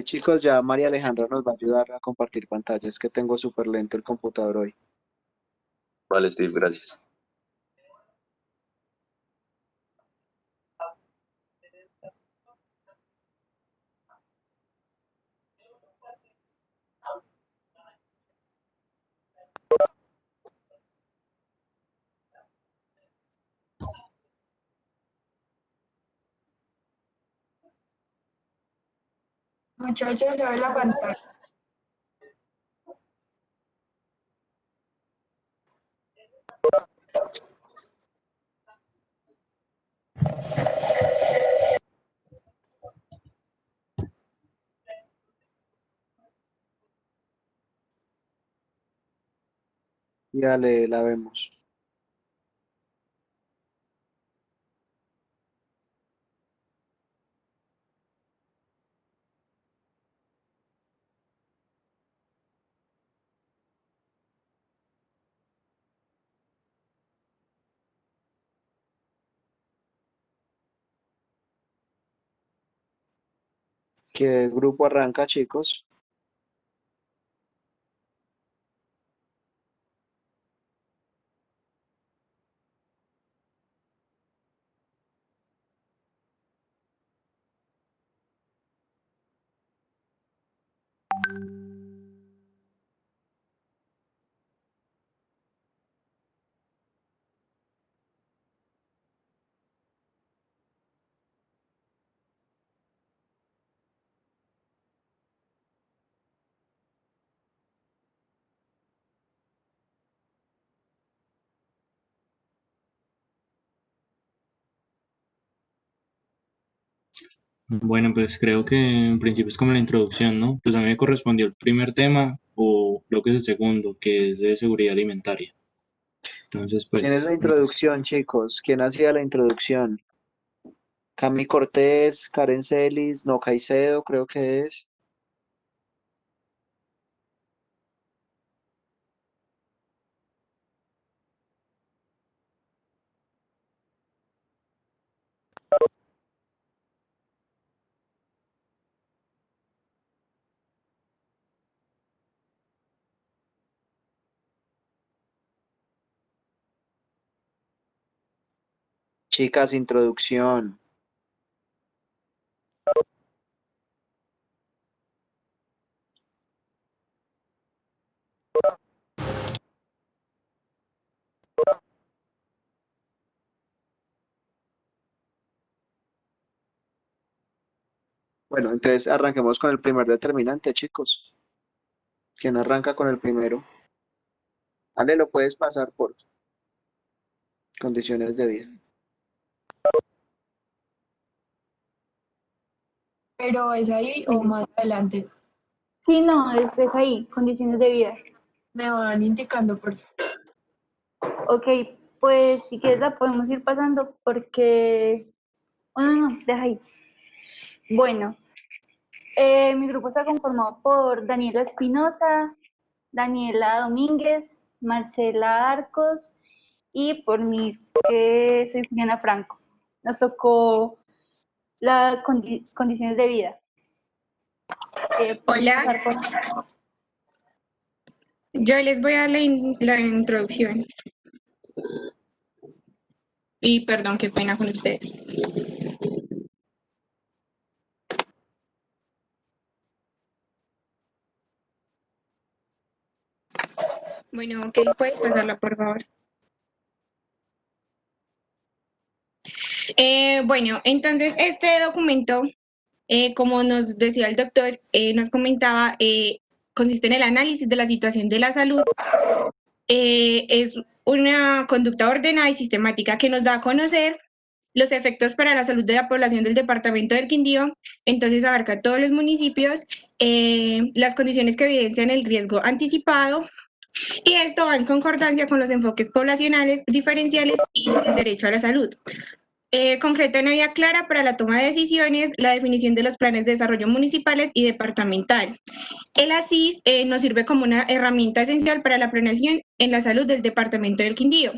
Chicos, ya María Alejandra nos va a ayudar a compartir pantalla. Es que tengo súper lento el computador hoy. Vale, Steve, gracias. Muchachos, se ve la pantalla. Ya la vemos. ¿Qué grupo arranca, chicos? Bueno, pues creo que en principio es como la introducción, ¿no? Pues a mí me correspondió el primer tema, o creo que es el segundo, que es de seguridad alimentaria. Entonces, ¿Quién es pues, la introducción, chicos? ¿Quién hacía la introducción? Cami Cortés, Karen Celis, no Caicedo, creo que es. Chicas, introducción. Bueno, entonces arranquemos con el primer determinante, chicos. ¿Quién arranca con el primero? Ale, lo puedes pasar por condiciones de vida. Pero es ahí o más adelante. Sí, no, es ahí, condiciones de vida. Me van indicando, por favor. Ok, pues si quieres la podemos ir pasando porque... Oh, no, no, deja ahí. Bueno, mi grupo está conformado por Daniela Espinosa, Daniela Domínguez, Marcela Arcos y por mí, que soy Juliana Franco. Nos tocó las condiciones de vida. Hola. Pasar por- Yo les voy a dar la introducción. Y perdón, qué pena con ustedes. Bueno, ok, puedes pasarla, por favor. Bueno, entonces este documento, como nos decía el doctor, nos comentaba, consiste en el análisis de la situación de la salud. Es una conducta ordenada y sistemática que nos da a conocer los efectos para la salud de la población del departamento del Quindío. Entonces abarca todos los municipios, las condiciones que evidencian el riesgo anticipado, y esto va en concordancia con los enfoques poblacionales, diferenciales y el derecho a la salud. Concreta una vía clara para la toma de decisiones, la definición de los planes de desarrollo municipales y departamental. El ASIS nos sirve como una herramienta esencial para la planeación en la salud del departamento del Quindío.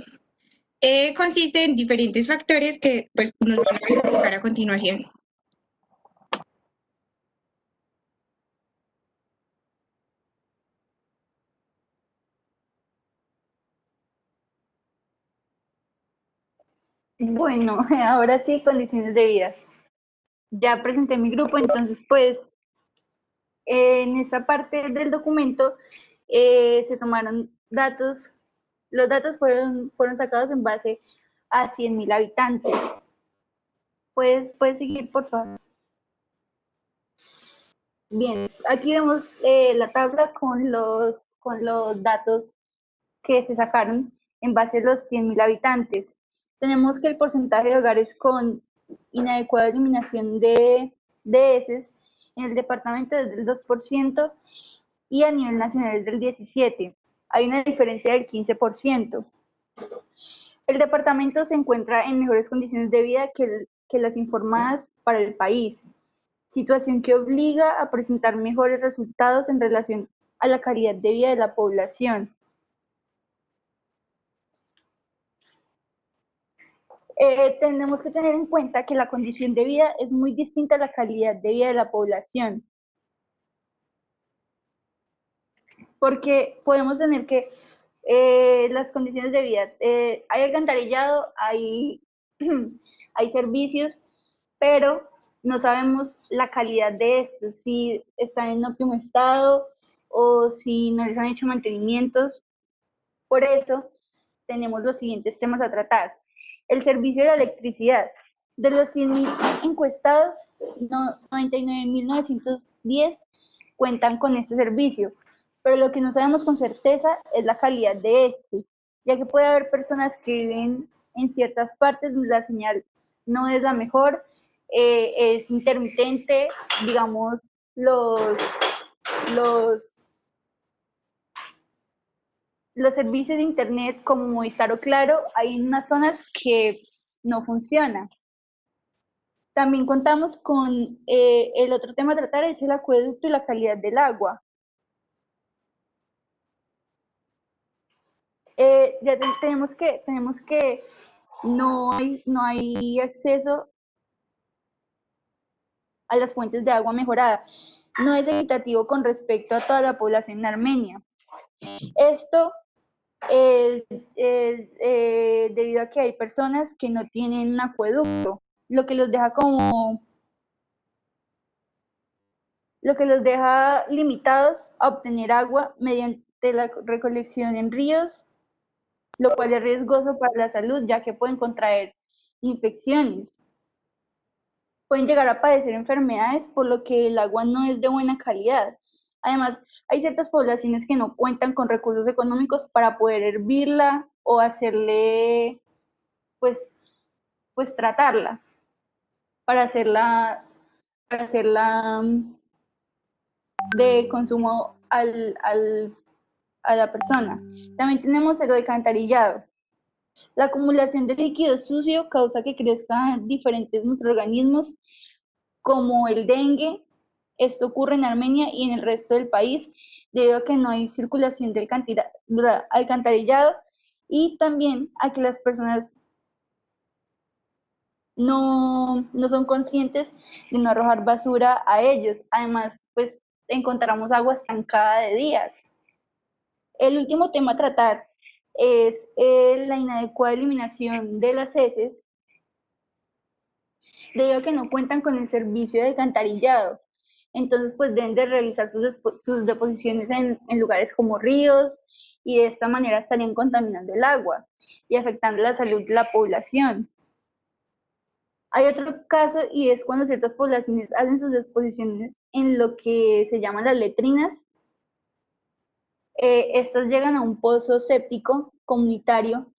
Consiste en diferentes factores que pues, nos van a explicar a continuación. Bueno, ahora sí, condiciones de vida. Ya presenté mi grupo, entonces pues en esta parte del documento se tomaron datos, los datos fueron sacados en base a 100.000 habitantes. Puedes seguir, por favor. Bien, aquí vemos la tabla con los datos que se sacaron en base a los 100.000 habitantes. Tenemos que el porcentaje de hogares con inadecuada eliminación de heces en el departamento es del 2% y a nivel nacional es del 17%. Hay una diferencia del 15%. El departamento se encuentra en mejores condiciones de vida que las informadas para el país, situación que obliga a presentar mejores resultados en relación a la calidad de vida de la población. Tenemos que tener en cuenta que la condición de vida es muy distinta a la calidad de vida de la población, porque podemos tener que las condiciones de vida, hay alcantarillado, hay servicios, pero no sabemos la calidad de estos, si están en óptimo estado o si no les han hecho mantenimientos. Por eso tenemos los siguientes temas a tratar. El servicio de la electricidad. De los 100.000 encuestados, 99.910 cuentan con este servicio, pero lo que no sabemos con certeza es la calidad de este, ya que puede haber personas que viven en ciertas partes donde la señal no es la mejor, es intermitente, digamos, los servicios de internet como Movistar o Claro, hay unas zonas que no funcionan. También contamos con el otro tema a tratar, es el acueducto y la calidad del agua. Ya tenemos que no hay acceso a las fuentes de agua mejorada. No es equitativo con respecto a toda la población en Armenia. Esto debido a que hay personas que no tienen un acueducto, lo que los deja limitados a obtener agua mediante la recolección en ríos, lo cual es riesgoso para la salud, ya que pueden contraer infecciones. Pueden llegar a padecer enfermedades por lo que el agua no es de buena calidad. Además, hay ciertas poblaciones que no cuentan con recursos económicos para poder hervirla o hacerle, pues tratarla, para hacerla de consumo a la persona. También tenemos el alcantarillado. La acumulación de líquido sucio causa que crezcan diferentes microorganismos como el dengue. Esto ocurre en Armenia y en el resto del país debido a que no hay circulación de alcantarillado y también a que las personas no son conscientes de no arrojar basura a ellos. Además, pues encontramos agua estancada de días. El último tema a tratar es la inadecuada eliminación de las heces debido a que no cuentan con el servicio de alcantarillado. Entonces, pues deben de realizar sus deposiciones en lugares como ríos y de esta manera estarían contaminando el agua y afectando la salud de la población. Hay otro caso y es cuando ciertas poblaciones hacen sus deposiciones en lo que se llaman las letrinas. Estas llegan a un pozo séptico comunitario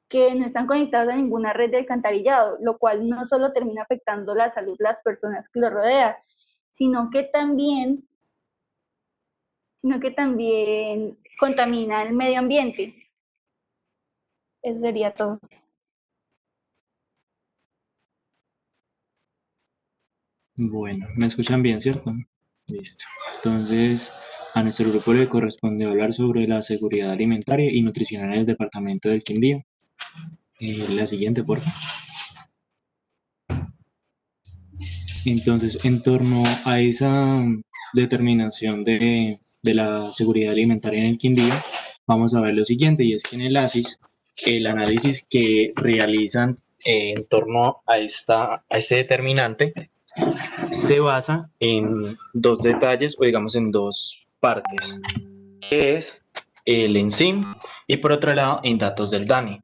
que no están conectados a ninguna red de alcantarillado, lo cual no solo termina afectando la salud de las personas que lo rodean, sino que también contamina el medio ambiente. Eso sería todo. Bueno, ¿me escuchan bien, cierto? Listo. Entonces, a nuestro grupo le corresponde hablar sobre la seguridad alimentaria y nutricional en el departamento del Quindío. La siguiente, por favor. Entonces, en torno a esa determinación de la seguridad alimentaria en el Quindío, vamos a ver lo siguiente, y es que en el ASIS, el análisis que realizan en torno a ese determinante se basa en dos detalles, o digamos en dos partes, que es el ENSIM y por otro lado en datos del DANI.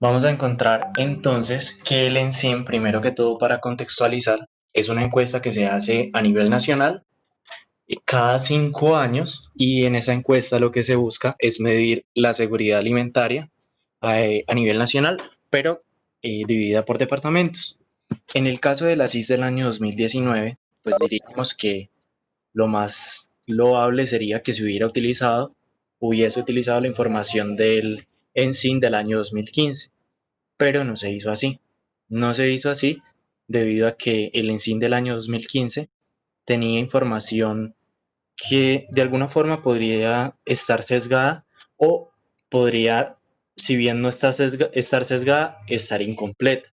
Vamos a encontrar entonces que el ENSIM, primero que todo para contextualizar, es una encuesta que se hace a nivel nacional cada 5 años, y en esa encuesta lo que se busca es medir la seguridad alimentaria a nivel nacional, pero dividida por departamentos. En el caso de la CIS del año 2019, pues diríamos que lo más loable sería que se hubiese utilizado la información del ENSIM del año 2015, pero no se hizo así. No se hizo así debido a que el ENSIM del año 2015 tenía información que de alguna forma podría estar sesgada, o podría, si bien no estar sesgada, estar incompleta.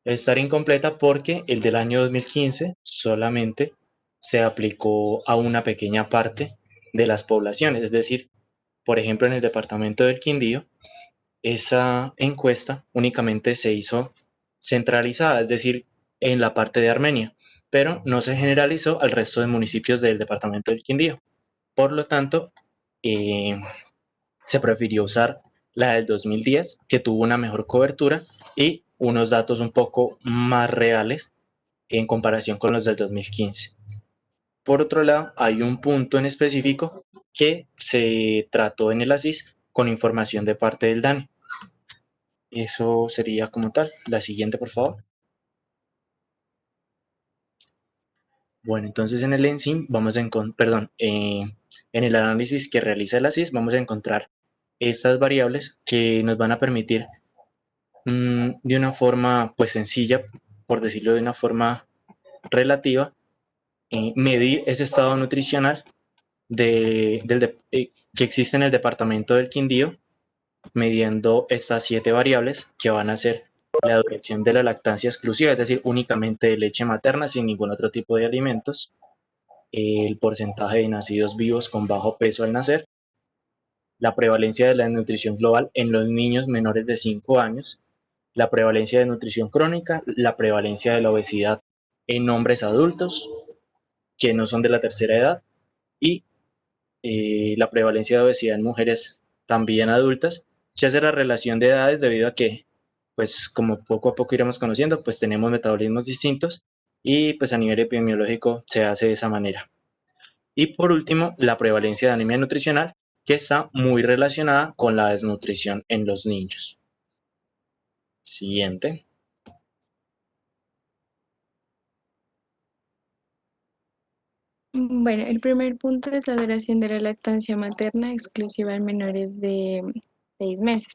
Estar incompleta porque el del año 2015 solamente se aplicó a una pequeña parte de las poblaciones. Es decir, por ejemplo, en el departamento del Quindío, esa encuesta únicamente se hizo centralizada, es decir, en la parte de Armenia, pero no se generalizó al resto de municipios del departamento del Quindío. Por lo tanto, se prefirió usar la del 2010, que tuvo una mejor cobertura y unos datos un poco más reales en comparación con los del 2015. Por otro lado, hay un punto en específico que se trató en el ASIS con información de parte del DANE. Eso sería como tal. La siguiente, por favor. Bueno, entonces en el ENSIM vamos a encontrar, en el análisis que realiza el ASIS vamos a encontrar estas variables que nos van a permitir de una forma pues sencilla, por decirlo de una forma relativa, medir ese estado nutricional que existe en el departamento del Quindío, midiendo estas 7 variables que van a ser la duración de la lactancia exclusiva, es decir, únicamente de leche materna sin ningún otro tipo de alimentos, el porcentaje de nacidos vivos con bajo peso al nacer, la prevalencia de la desnutrición global en los niños menores de 5 años, la prevalencia de nutrición crónica, la prevalencia de la obesidad en hombres adultos que no son de la tercera edad, y la prevalencia de obesidad en mujeres también adultas. Se hace la relación de edades debido a que, pues como poco a poco iremos conociendo, pues tenemos metabolismos distintos y pues a nivel epidemiológico se hace de esa manera. Y por último, la prevalencia de anemia nutricional, que está muy relacionada con la desnutrición en los niños. Siguiente. Bueno, el primer punto es la duración de la lactancia materna exclusiva en menores de 6 meses.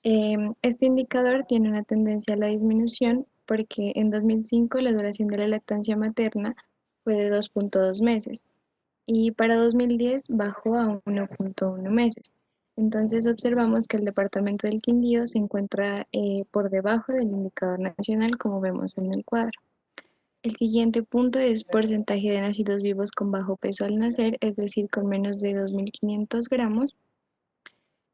Este indicador tiene una tendencia a la disminución porque en 2005 la duración de la lactancia materna fue de 2.2 meses y para 2010 bajó a 1.1 meses. Entonces observamos que el departamento del Quindío se encuentra por debajo del indicador nacional, como vemos en el cuadro. El siguiente punto es porcentaje de nacidos vivos con bajo peso al nacer, es decir, con menos de 2.500 gramos.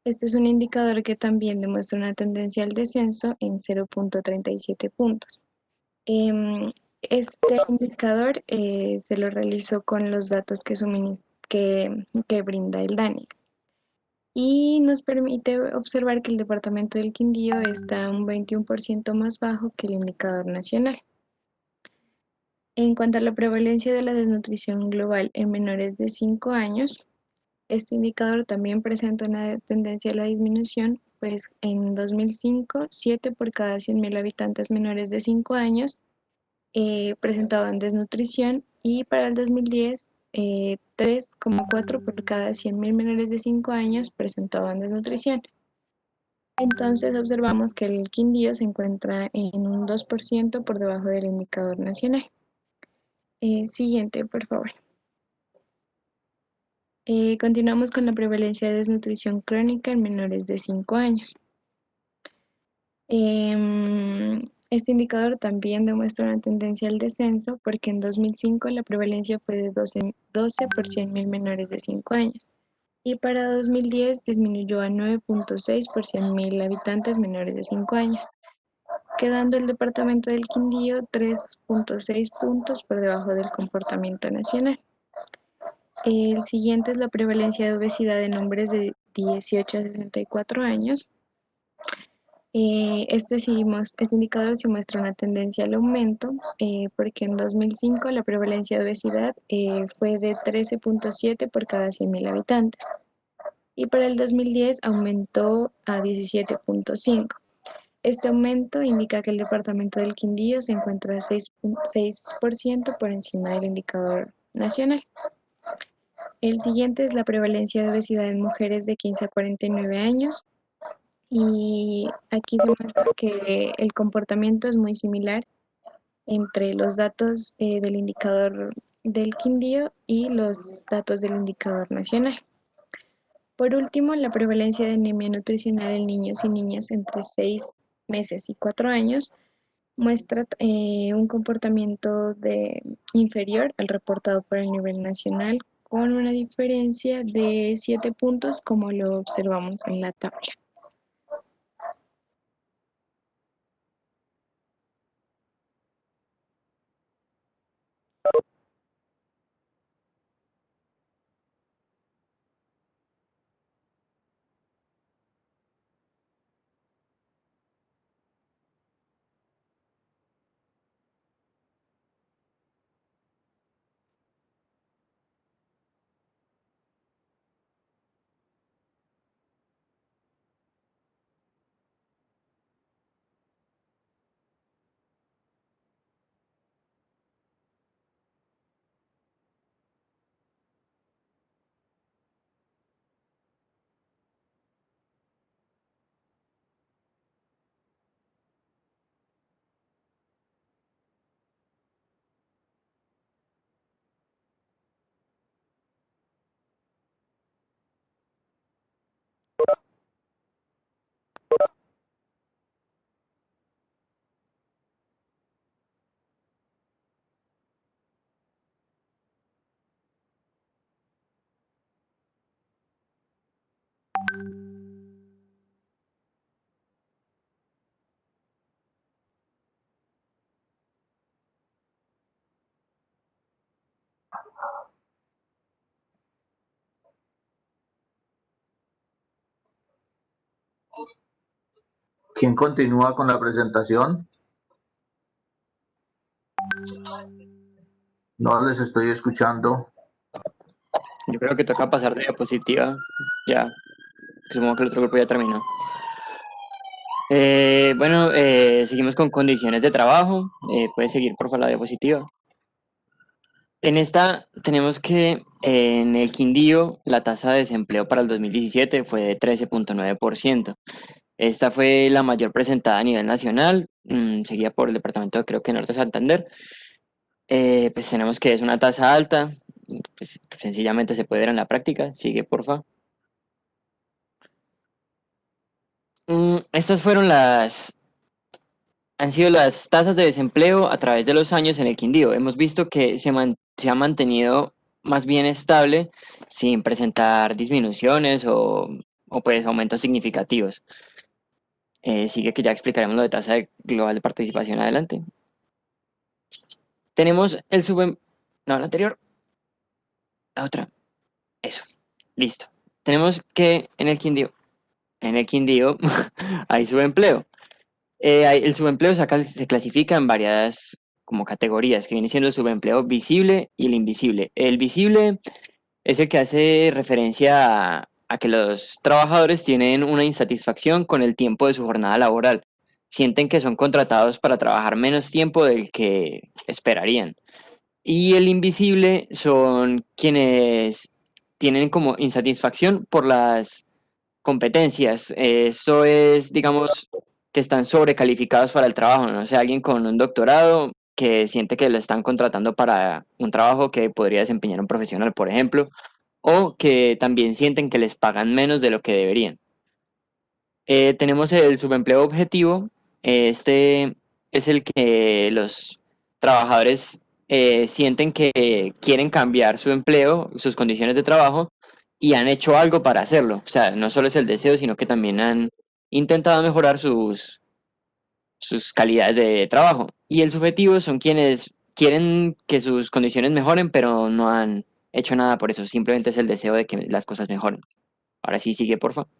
Este es un indicador que también demuestra una tendencia al descenso en 0.37 puntos. Este indicador se lo realizó con los datos que brinda el DANE y nos permite observar que el departamento del Quindío está un 21% más bajo que el indicador nacional. En cuanto a la prevalencia de la desnutrición global en menores de 5 años, este indicador también presenta una tendencia a la disminución, pues en 2005, 7 por cada 100.000 habitantes menores de 5 años presentaban desnutrición y para el 2010, 3,4 por cada 100.000 menores de 5 años presentaban desnutrición. Entonces observamos que el Quindío se encuentra en un 2% por debajo del indicador nacional. Siguiente, por favor. Continuamos con la prevalencia de desnutrición crónica en menores de 5 años. Este indicador también demuestra una tendencia al descenso porque en 2005 la prevalencia fue de 12 por 100.000 menores de 5 años y para 2010 disminuyó a 9.6 por 100.000 habitantes menores de 5 años. quedando el departamento del Quindío 3.6 puntos por debajo del comportamiento nacional. El siguiente es la prevalencia de obesidad en hombres de 18 a 64 años. Este indicador sí muestra una tendencia al aumento, porque en 2005 la prevalencia de obesidad fue de 13.7 por cada 100.000 habitantes y para el 2010 aumentó a 17.5. Este aumento indica que el departamento del Quindío se encuentra 6% por encima del indicador nacional. El siguiente es la prevalencia de obesidad en mujeres de 15 a 49 años. Y aquí se muestra que el comportamiento es muy similar entre los datos del indicador del Quindío y los datos del indicador nacional. Por último, la prevalencia de anemia nutricional en niños y niñas entre 6 meses y 4 años muestra un comportamiento inferior al reportado por el nivel nacional, con una diferencia de 7 puntos, como lo observamos en la tabla. ¿Quién continúa con la presentación? No les estoy escuchando. Yo creo que toca pasar de diapositiva, ya, supongo que el otro grupo ya terminó. Bueno, seguimos con condiciones de trabajo. Puedes seguir, por favor, la diapositiva. En esta tenemos que en el Quindío la tasa de desempleo para el 2017 fue de 13.9%. Esta fue la mayor presentada a nivel nacional, seguida por el departamento, creo que Norte Santander. Pues tenemos que es una tasa alta, pues sencillamente se puede ver en la práctica. Sigue, porfa. Estas han sido las tasas de desempleo a través de los años en el Quindío. Hemos visto que se ha mantenido más bien estable sin presentar disminuciones o pues aumentos significativos. Sigue, que ya explicaremos lo de tasa global de participación adelante. Tenemos el no, la anterior. La otra. Eso. Listo. Tenemos que en el Quindío hay subempleo. El subempleo se clasifica en varias como categorías, que viene siendo el subempleo visible y el invisible. El visible es el que hace referencia a que los trabajadores tienen una insatisfacción con el tiempo de su jornada laboral. Sienten que son contratados para trabajar menos tiempo del que esperarían. Y el invisible son quienes tienen como insatisfacción por las competencias. Esto es, digamos, que están sobrecalificados para el trabajo, no sé, alguien con un doctorado que siente que lo están contratando para un trabajo que podría desempeñar un profesional, por ejemplo, o que también sienten que les pagan menos de lo que deberían. Tenemos el subempleo objetivo. Este es el que los trabajadores sienten que quieren cambiar su empleo, sus condiciones de trabajo, y han hecho algo para hacerlo. O sea, no solo es el deseo, sino que también han intentado mejorar sus sus calidades de trabajo. Y el subjetivo son quienes quieren que sus condiciones mejoren, pero no han hecho nada por eso. Simplemente es el deseo de que las cosas mejoren. Ahora sí, sigue, por favor.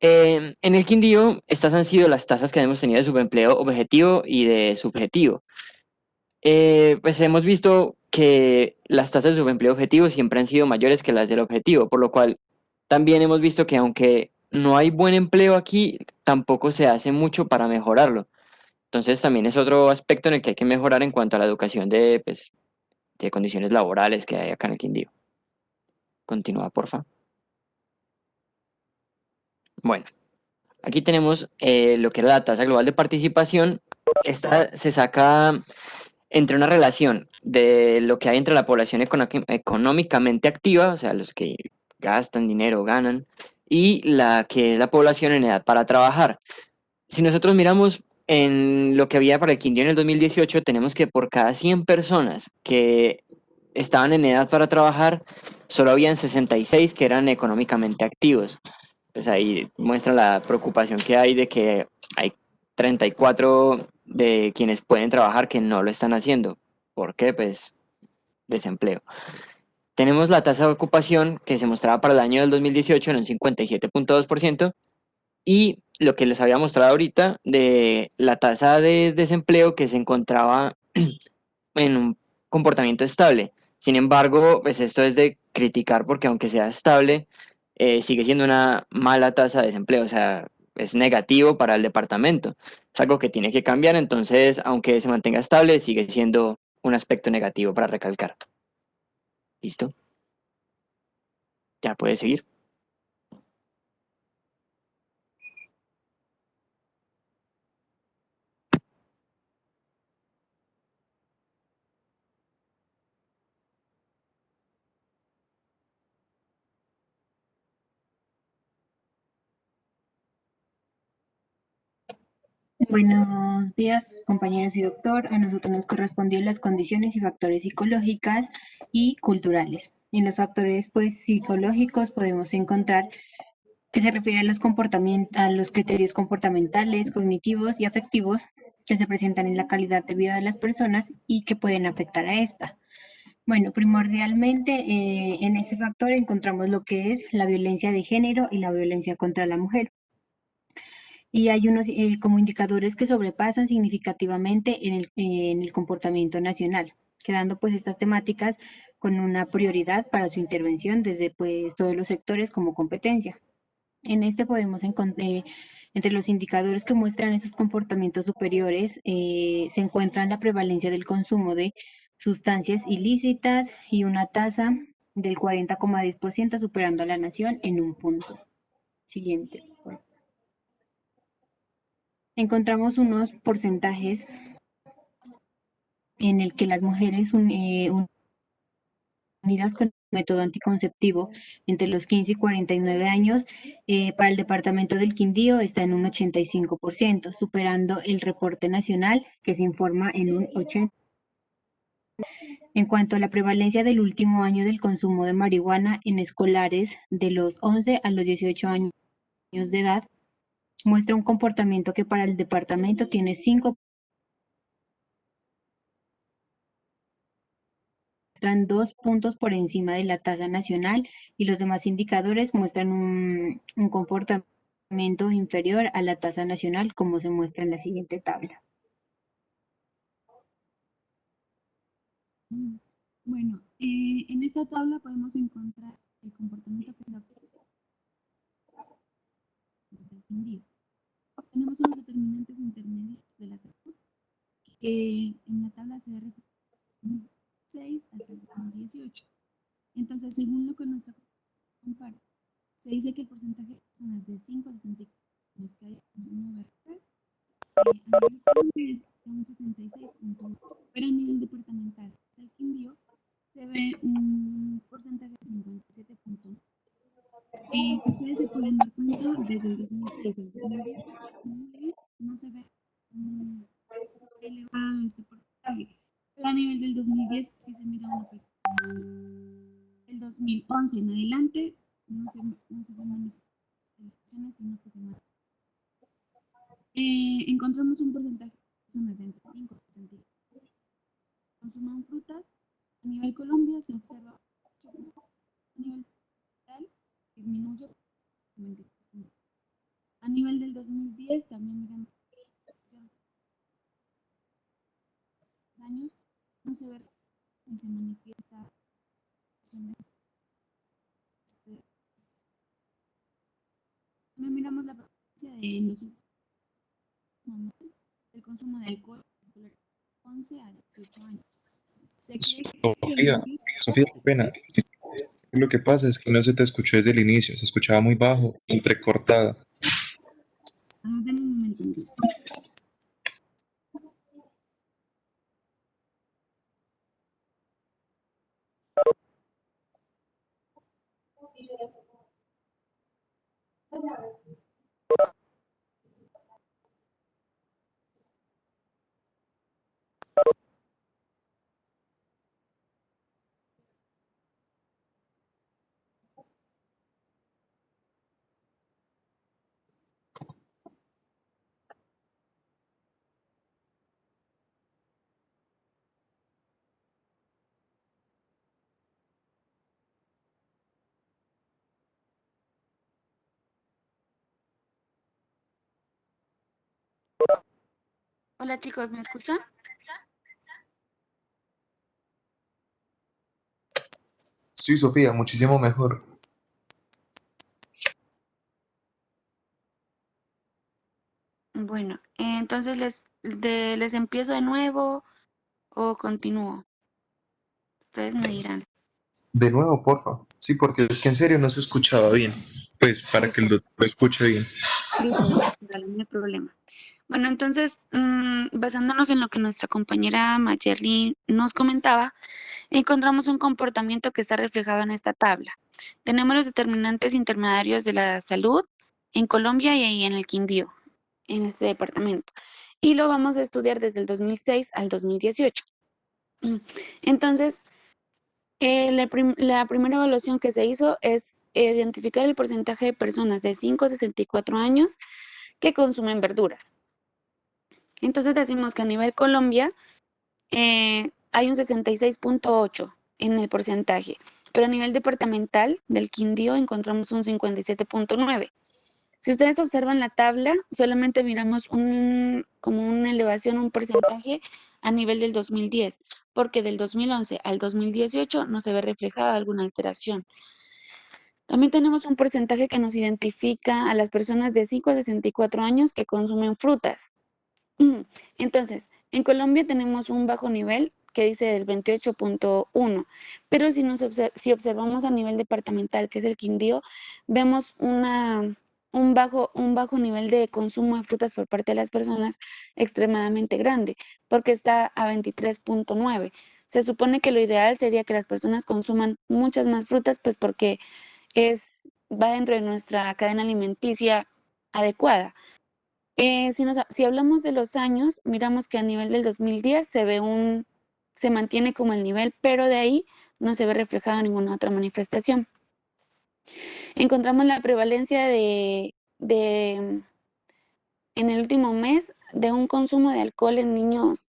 En el Quindío, estas han sido las tasas que hemos tenido de subempleo objetivo y de subjetivo. Pues hemos visto que las tasas de subempleo objetivo siempre han sido mayores que las del objetivo, por lo cual también hemos visto que aunque no hay buen empleo aquí, tampoco se hace mucho para mejorarlo. Entonces también es otro aspecto en el que hay que mejorar en cuanto a la educación de, pues, de condiciones laborales que hay acá en el Quindío. Continúa, porfa. Bueno, aquí tenemos lo que es la tasa global de participación. Esta se saca entre una relación de lo que hay entre la población económicamente activa, o sea, los que gastan dinero, ganan, y la que es la población en edad para trabajar. Si nosotros miramos en lo que había para el Quindío en el 2018, tenemos que por cada 100 personas que estaban en edad para trabajar, solo habían 66 que eran económicamente activos. Pues ahí muestra la preocupación que hay de que hay 34 de quienes pueden trabajar que no lo están haciendo. ¿Por qué? Pues desempleo. Tenemos la tasa de ocupación que se mostraba para el año del 2018 en un 57.2%, y lo que les había mostrado ahorita de la tasa de desempleo que se encontraba en un comportamiento estable. Sin embargo, pues esto es de criticar porque aunque sea estable, sigue siendo una mala tasa de desempleo, o sea, es negativo para el departamento. Es algo que tiene que cambiar, entonces, aunque se mantenga estable, sigue siendo un aspecto negativo para recalcar. ¿Listo? Ya puede seguir. Buenos días, compañeros y doctor. A nosotros nos correspondió las condiciones y factores psicológicas y culturales. En los factores psicológicos podemos encontrar que se refiere a los a los criterios comportamentales, cognitivos y afectivos que se presentan en la calidad de vida de las personas y que pueden afectar a esta. Bueno, primordialmente en este factor encontramos lo que es la violencia de género y la violencia contra la mujer. Y hay unos como indicadores que sobrepasan significativamente en el comportamiento nacional, quedando pues estas temáticas con una prioridad para su intervención desde pues todos los sectores como competencia. En este podemos encontrar, entre los indicadores que muestran esos comportamientos superiores, se encuentran la prevalencia del consumo de sustancias ilícitas y una tasa del 40,10% superando a la nación en un punto. Siguiente. Encontramos unos porcentajes en el que las mujeres unidas con el método anticonceptivo entre los 15 y 49 años para el departamento del Quindío está en un 85%, superando el reporte nacional que se informa en un 80%. En cuanto a la prevalencia del último año del consumo de marihuana en escolares de los 11 a los 18 años de edad, muestra un comportamiento que para el departamento tiene 5 muestran 2 puntos por encima de la tasa nacional y los demás indicadores muestran un comportamiento inferior a la tasa nacional, como se muestra en la siguiente tabla. Bueno, en esta tabla podemos encontrar el comportamiento que se observa en el Quindío. Tenemos unos determinantes intermedios de la salud que en la tabla se refiere 6 hasta el 2018. Entonces, según lo que nos compara, se dice que el porcentaje de personas de 5 a 64 años que hayan consumido verduras a nivel es un 66.1, pero a nivel departamental, el Quindío, se ve un porcentaje de 57.1. Ustedes se pueden dar cuenta desde el 2006 al 2019 no se ve elevado este porcentaje, pero a nivel del 2010 sí se mira una pequeña. Del 2011 en adelante no se ven manifestaciones, sino que se mantiene. encontramos un porcentaje de personas de entre 5 y 60 que consuman frutas. A nivel Colombia se observa 8 puntos. A nivel total disminuye 23 puntos. A nivel del 2010 también miramos años no se ve ni se manifiesta acciones. También miramos la presencia de en los últimos meses del consumo de alcohol escolar 11 a 18 años. Se cree Sofía, Sofía, qué pena. Lo que pasa es que no se te escuchó desde el inicio, se escuchaba muy bajo, entrecortada. Dame un momento. Hola chicos, ¿me escuchan? Sí, Sofía, muchísimo mejor. Bueno, entonces les empiezo de nuevo o continúo. Ustedes me dirán. De nuevo, porfa. Sí, porque es que en serio no se escuchaba bien. Pues para que el doctor lo escuche bien. Listo, dale, no hay problema. Bueno, entonces, basándonos en lo que nuestra compañera Mayerly nos comentaba, encontramos un comportamiento que está reflejado en esta tabla. Tenemos los determinantes intermediarios de la salud en Colombia y ahí en el Quindío, en este departamento. Y lo vamos a estudiar desde el 2006 al 2018. Entonces, la primera evaluación que se hizo es identificar el porcentaje de personas de 5 a 64 años que consumen verduras. Entonces decimos que a nivel Colombia hay un 66.8 en el porcentaje, pero a nivel departamental del Quindío encontramos un 57.9. Si ustedes observan la tabla, solamente miramos como una elevación, un porcentaje a nivel del 2010, porque del 2011 al 2018 no se ve reflejada alguna alteración. También tenemos un porcentaje que nos identifica a las personas de 5 a 64 años que consumen frutas. Entonces, en Colombia tenemos un bajo nivel que dice del 28.1, pero si observamos a nivel departamental, que es el Quindío, vemos un bajo nivel de consumo de frutas por parte de las personas extremadamente grande, porque está a 23.9. Se supone que lo ideal sería que las personas consuman muchas más frutas, pues porque va dentro de nuestra cadena alimenticia adecuada. Si hablamos de los años, miramos que a nivel del 2010 se mantiene como el nivel, pero de ahí no se ve reflejada ninguna otra manifestación. Encontramos la prevalencia en el último mes de un consumo de alcohol en niños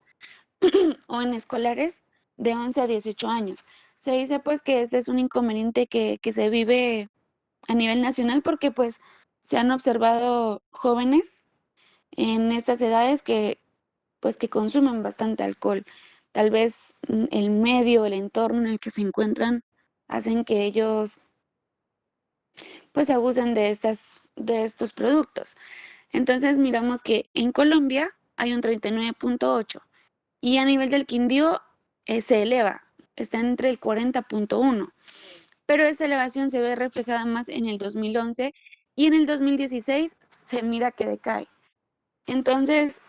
o en escolares de 11 a 18 años. Se dice pues que este es un inconveniente que se vive a nivel nacional porque pues se han observado jóvenes en estas edades que consumen bastante alcohol. Tal vez el medio, el entorno en el que se encuentran hacen que ellos pues abusen de estos productos. Entonces miramos que en Colombia hay un 39.8 y a nivel del Quindío se eleva, está entre el 40.1, pero esta elevación se ve reflejada más en el 2011 y en el 2016 se mira que decae. Entonces,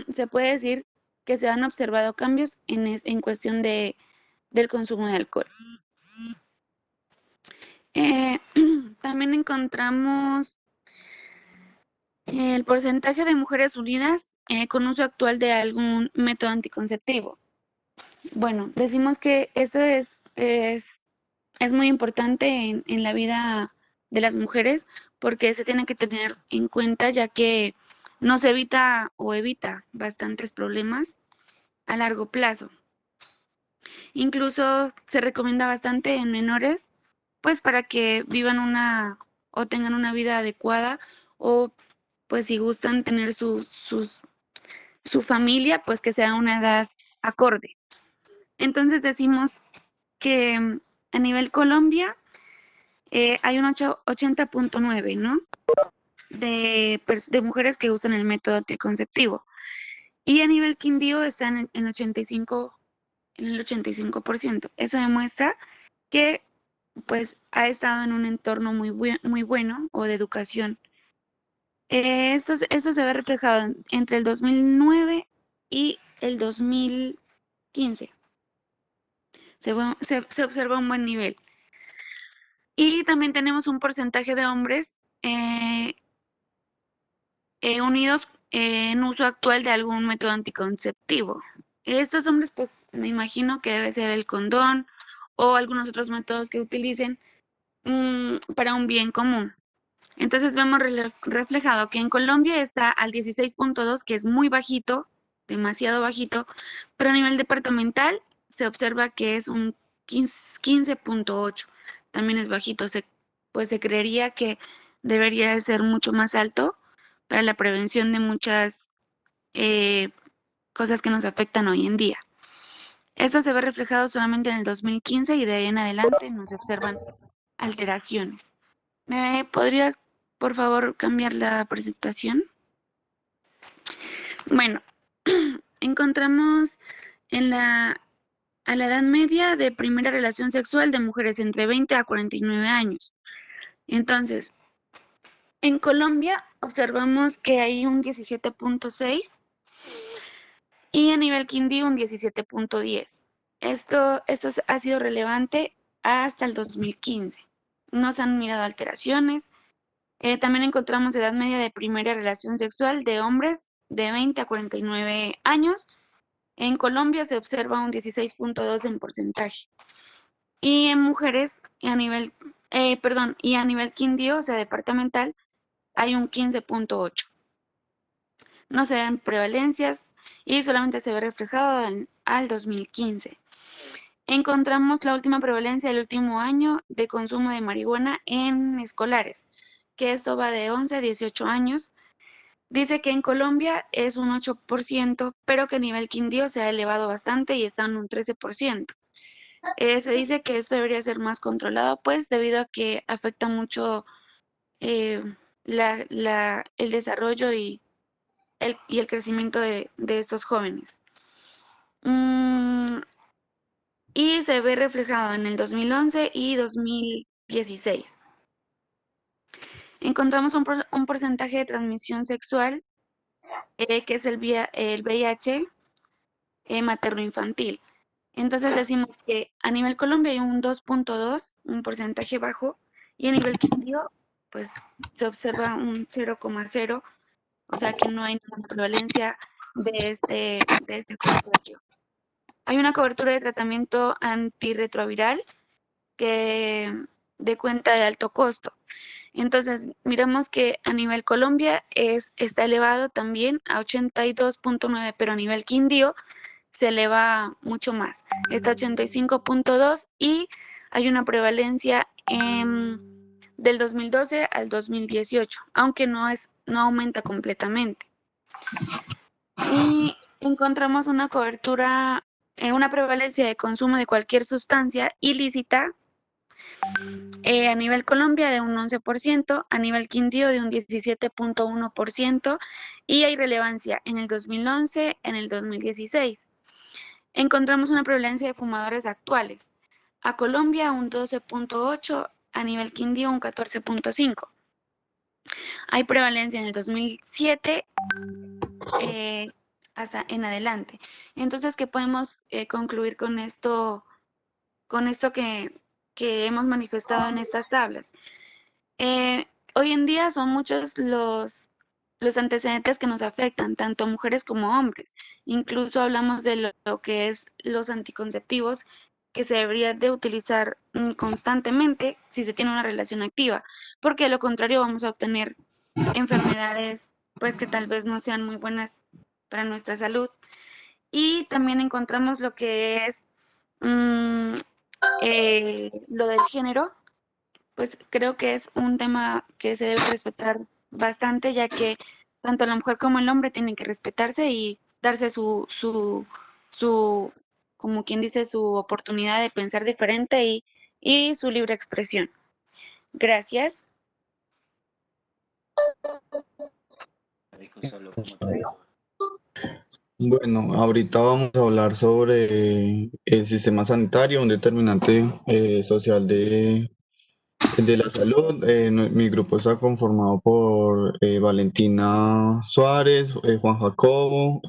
se puede decir que se han observado cambios en cuestión del consumo de alcohol. También encontramos el porcentaje de mujeres unidas con uso actual de algún método anticonceptivo. Bueno, decimos que eso es muy importante en la vida de las mujeres porque se tiene que tener en cuenta ya que nos evita o evita bastantes problemas a largo plazo. Incluso se recomienda bastante en menores, pues para que vivan o tengan una vida adecuada, o pues si gustan tener su familia, pues que sea una edad acorde. Entonces decimos que a nivel Colombia hay un 80.9, ¿no? De mujeres que usan el método anticonceptivo. Y a nivel Quindío están en el 85%. Eso demuestra que pues ha estado en un entorno muy bueno o de educación. Esto se ve reflejado entre el 2009 y el 2015. Se observa un buen nivel. Y también tenemos un porcentaje de hombres unidos en uso actual de algún método anticonceptivo. Estos hombres, pues me imagino que debe ser el condón o algunos otros métodos que utilicen para un bien común. Entonces vemos reflejado que en Colombia está al 16.2, que es muy bajito, demasiado bajito, pero a nivel departamental se observa que es un 15.8, también es bajito, pues se creería que debería de ser mucho más alto para la prevención de muchas cosas que nos afectan hoy en día. Esto se ve reflejado solamente en el 2015 y de ahí en adelante no se observan alteraciones. ¿Me podrías, por favor, cambiar la presentación? Bueno, encontramos a la edad media de primera relación sexual de mujeres entre 20 a 49 años. Entonces, en Colombia observamos que hay un 17.6 y a nivel Quindío un 17.10. Esto ha sido relevante hasta el 2015. No se han mirado alteraciones. También encontramos edad media de primera relación sexual de hombres de 20 a 49 años. En Colombia se observa un 16.2 en porcentaje. Y en mujeres, y a nivel Quindío, o sea, departamental, hay un 15.8. No se ven prevalencias y solamente se ve reflejado al 2015. Encontramos la última prevalencia del último año de consumo de marihuana en escolares, que esto va de 11 a 18 años. Dice que en Colombia es un 8%, pero que a nivel Quindío se ha elevado bastante y está en un 13%. Se dice que esto debería ser más controlado, pues, debido a que afecta mucho el desarrollo y el crecimiento de estos jóvenes. Y se ve reflejado en el 2011 y 2016. Encontramos un porcentaje de transmisión sexual, que es el VIH materno-infantil. Entonces decimos que a nivel Colombia hay un 2.2, un porcentaje bajo, y a nivel Quindío, pues se observa un 0.0, o sea que no hay ninguna prevalencia de este contagio. Hay una cobertura de tratamiento antirretroviral que de cuenta de alto costo. Entonces, miramos que a nivel Colombia está elevado también a 82.9, pero a nivel Quindío se eleva mucho más. Está 85.2 y hay una prevalencia del 2012 al 2018, aunque no aumenta completamente. Y encontramos una cobertura, una prevalencia de consumo de cualquier sustancia ilícita a nivel Colombia de un 11%, a nivel Quindío de un 17.1% y hay relevancia en el 2011, en el 2016. Encontramos una prevalencia de fumadores actuales. A Colombia un 12.8, a nivel Quindío un 14.5. Hay prevalencia en el 2007 hasta en adelante. Entonces, ¿qué podemos concluir con esto que hemos manifestado en estas tablas? Hoy en día son muchos los antecedentes que nos afectan, tanto mujeres como hombres. Incluso hablamos de lo que es los anticonceptivos que se debería de utilizar constantemente si se tiene una relación activa, porque de lo contrario vamos a obtener enfermedades pues que tal vez no sean muy buenas para nuestra salud. Y también encontramos lo que es lo del género, pues creo que es un tema que se debe respetar bastante, ya que tanto la mujer como el hombre tienen que respetarse y darse como quien dice, su oportunidad de pensar diferente y su libre expresión. Gracias. Bueno, ahorita vamos a hablar sobre el sistema sanitario, un determinante social de la salud. Mi grupo está conformado por Valentina Suárez, Juan Jacobo,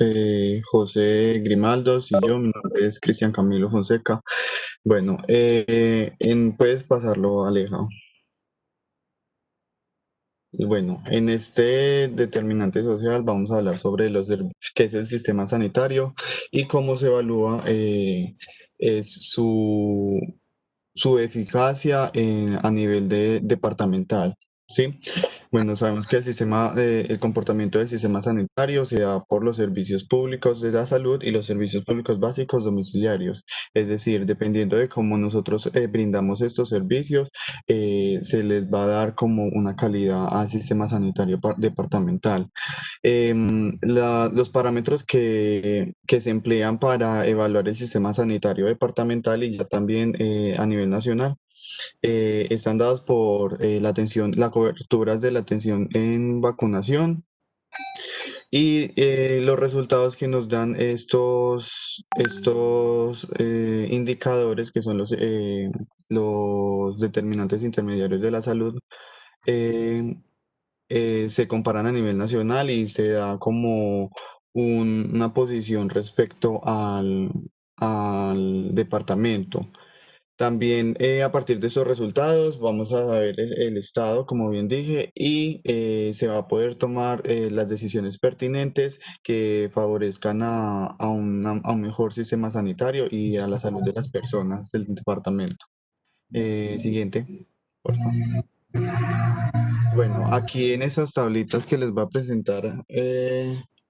José Grimaldos y yo. Mi nombre es Cristian Camilo Fonseca. Bueno, puedes pasarlo, Aleja. Bueno, en este determinante social vamos a hablar sobre qué es el sistema sanitario y cómo se evalúa es su eficacia a nivel departamental, ¿sí? Bueno, sabemos que el comportamiento del sistema sanitario se da por los servicios públicos de la salud y los servicios públicos básicos domiciliarios. Es decir, dependiendo de cómo nosotros brindamos estos servicios, se les va a dar como una calidad al sistema sanitario departamental. Los parámetros que se emplean para evaluar el sistema sanitario departamental y ya también a nivel nacional están dados por la cobertura de la atención en vacunación y los resultados que nos dan estos indicadores, que son los determinantes intermediarios de la salud, se comparan a nivel nacional y se da como una posición respecto al departamento. También a partir de estos resultados vamos a ver el estado, como bien dije, y se va a poder tomar las decisiones pertinentes que favorezcan a un mejor sistema sanitario y a la salud de las personas del departamento. Siguiente, por favor. Bueno, aquí en esas tablitas que les voy a presentar,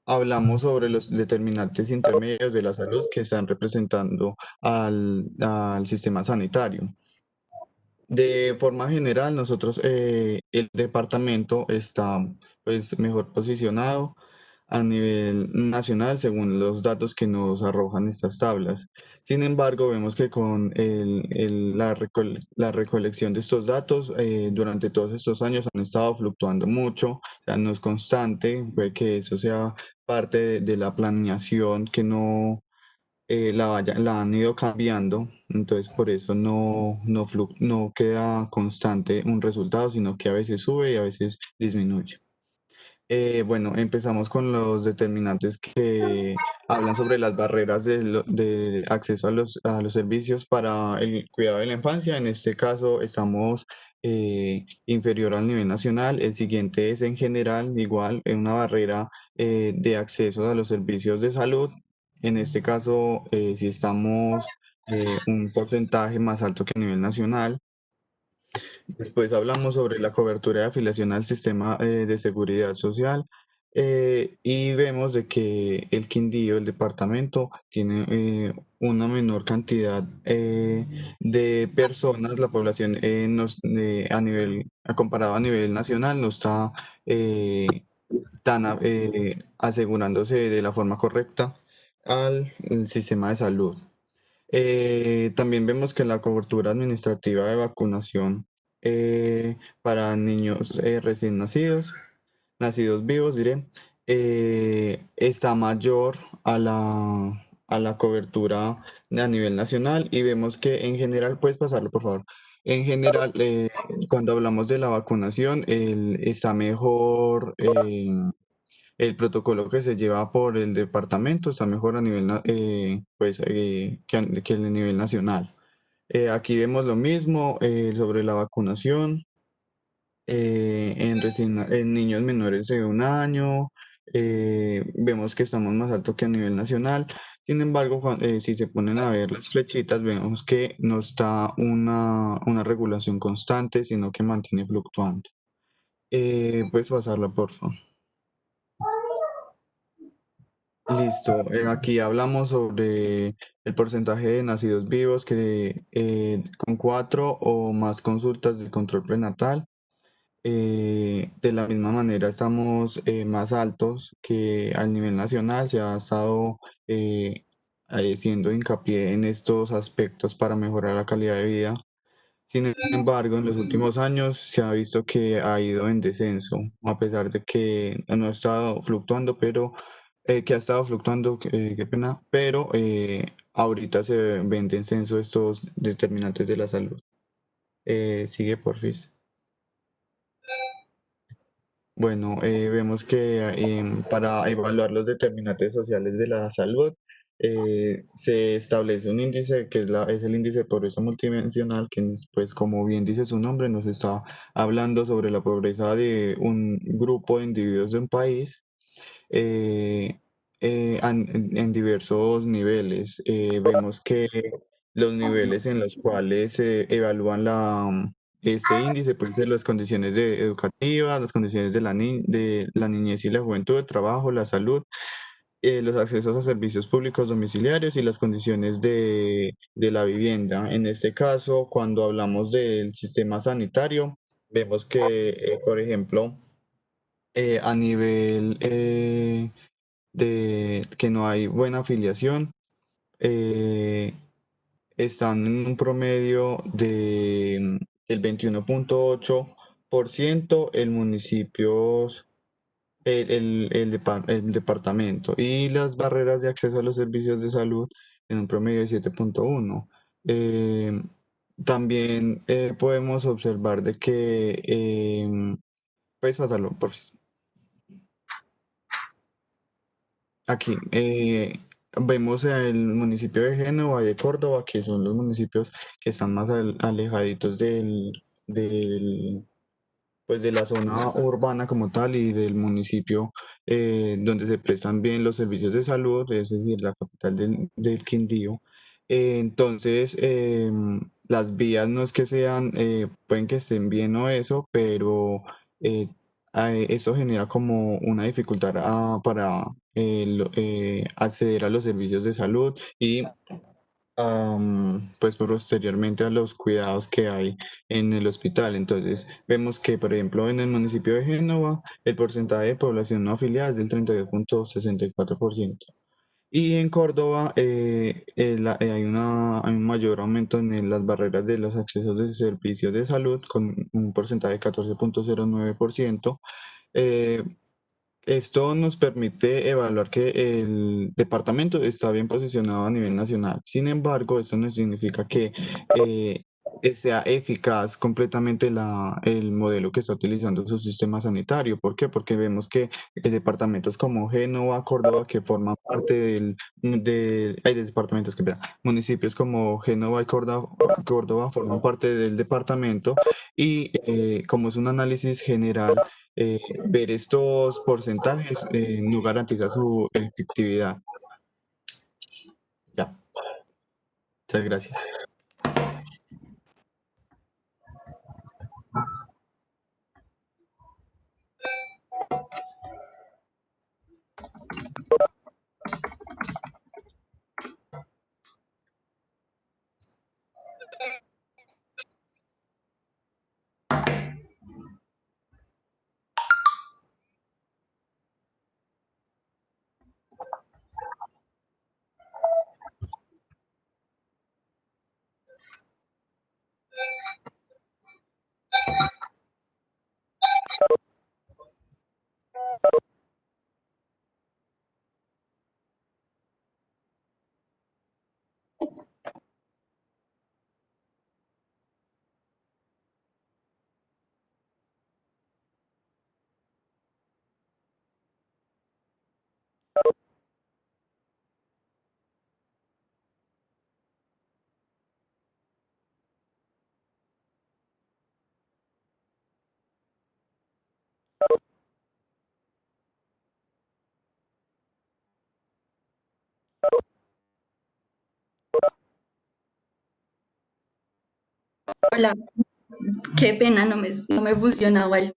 hablamos sobre los determinantes intermedios de la salud que están representando al sistema sanitario. De forma general, nosotros, el departamento está pues mejor posicionado a nivel nacional según los datos que nos arrojan estas tablas. Sin embargo, vemos que con la recolección de estos datos durante todos estos años han estado fluctuando mucho, o sea, no es constante, puede que eso sea parte de la planeación que no la han ido cambiando, entonces por eso no queda constante un resultado, sino que a veces sube y a veces disminuye. Bueno, empezamos con los determinantes que hablan sobre las barreras de acceso a los servicios para el cuidado de la infancia. En este caso estamos inferior al nivel nacional. El siguiente es en general igual, una barrera de acceso a los servicios de salud. En este caso, si estamos un porcentaje más alto que a nivel nacional. Después hablamos sobre la cobertura de afiliación al sistema de seguridad social y vemos de que el Quindío, el departamento, tiene una menor cantidad de personas. La población comparado a nivel nacional no está asegurándose de la forma correcta al sistema de salud. También vemos que la cobertura administrativa de vacunación para niños recién nacidos vivos, diré, está mayor a la cobertura a nivel nacional y vemos que en general, puedes pasarlo por favor, en general cuando hablamos de la vacunación está mejor. El protocolo que se lleva por el departamento está mejor a nivel, que el nivel nacional. Aquí vemos lo mismo sobre la vacunación en niños menores de 1 año. Vemos que estamos más alto que a nivel nacional. Sin embargo, si se ponen a ver las flechitas, vemos que no está una regulación constante, sino que mantiene fluctuando. Puedes pasarla, por favor. Listo. Aquí hablamos sobre el porcentaje de nacidos vivos que con 4 o más consultas de control prenatal. De la misma manera estamos más altos que al nivel nacional. Se ha estado haciendo hincapié en estos aspectos para mejorar la calidad de vida. Sin embargo, en los últimos años se ha visto que ha ido en descenso, a pesar de que no ha estado fluctuando, pero que ha estado fluctuando, qué pena, pero ahorita se ven en descenso estos determinantes de la salud. Sigue, porfis. Bueno, vemos que para evaluar los determinantes sociales de la salud, se establece un índice que es el índice de pobreza multidimensional, que pues como bien dice su nombre, nos está hablando sobre la pobreza de un grupo de individuos de un país eh, en diversos niveles. Vemos que los niveles en los cuales se evalúan este índice pueden ser las condiciones educativas, las condiciones de de la niñez y la juventud, el trabajo, la salud, los accesos a servicios públicos domiciliarios y las condiciones de la vivienda. En este caso, cuando hablamos del sistema sanitario, vemos que, por ejemplo, a nivel de que no hay buena afiliación, están en un promedio del 21.8% el municipios, el departamento, y las barreras de acceso a los servicios de salud en un promedio de 7.1. También podemos observar de que, puedes pasarlo, por favor. Aquí vemos el municipio de Génova y de Córdoba, que son los municipios que están más alejaditos pues de la zona urbana como tal y del municipio donde se prestan bien los servicios de salud, es decir, la capital del Quindío. Entonces, las vías no es que sean, pueden que estén bien o eso, pero eso genera como una dificultad para acceder a los servicios de salud y pues posteriormente a los cuidados que hay en el hospital. Entonces vemos que, por ejemplo, en el municipio de Génova, el porcentaje de población no afiliada es del 32.64%. Y en Córdoba hay un mayor aumento en las barreras de los accesos de servicios de salud con un porcentaje de 14.09%. Esto nos permite evaluar que el departamento está bien posicionado a nivel nacional. Sin embargo, eso no significa que sea eficaz completamente el modelo que está utilizando su sistema sanitario. ¿Por qué? Porque vemos que departamentos como Génova, Córdoba, que forman parte hay departamentos municipios como Génova y Córdoba forman parte del departamento y como es un análisis general, ver estos porcentajes no garantiza su efectividad. Ya. Muchas gracias. Hola, qué pena, no me funcionaba el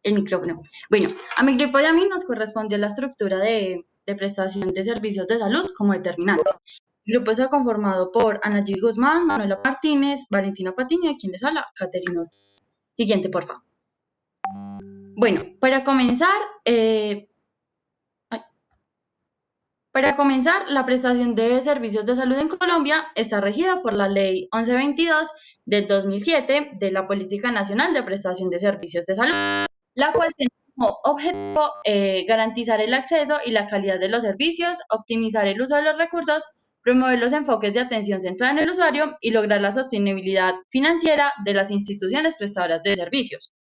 micrófono. Bueno, a mi grupo y a mí nos correspondió la estructura de de prestación de servicios de salud como determinante. El grupo está conformado por Ana G. Guzmán, Manuela Martínez, Valentina Patiño y quien les habla, Caterina Ortiz. Siguiente, por favor. Bueno, para comenzar, la prestación de servicios de salud en Colombia está regida por la Ley 1122 del 2007 de la Política Nacional de Prestación de Servicios de Salud, la cual tiene como objetivo garantizar el acceso y la calidad de los servicios, optimizar el uso de los recursos, promover los enfoques de atención centrada en el usuario y lograr la sostenibilidad financiera de las instituciones prestadoras de servicios.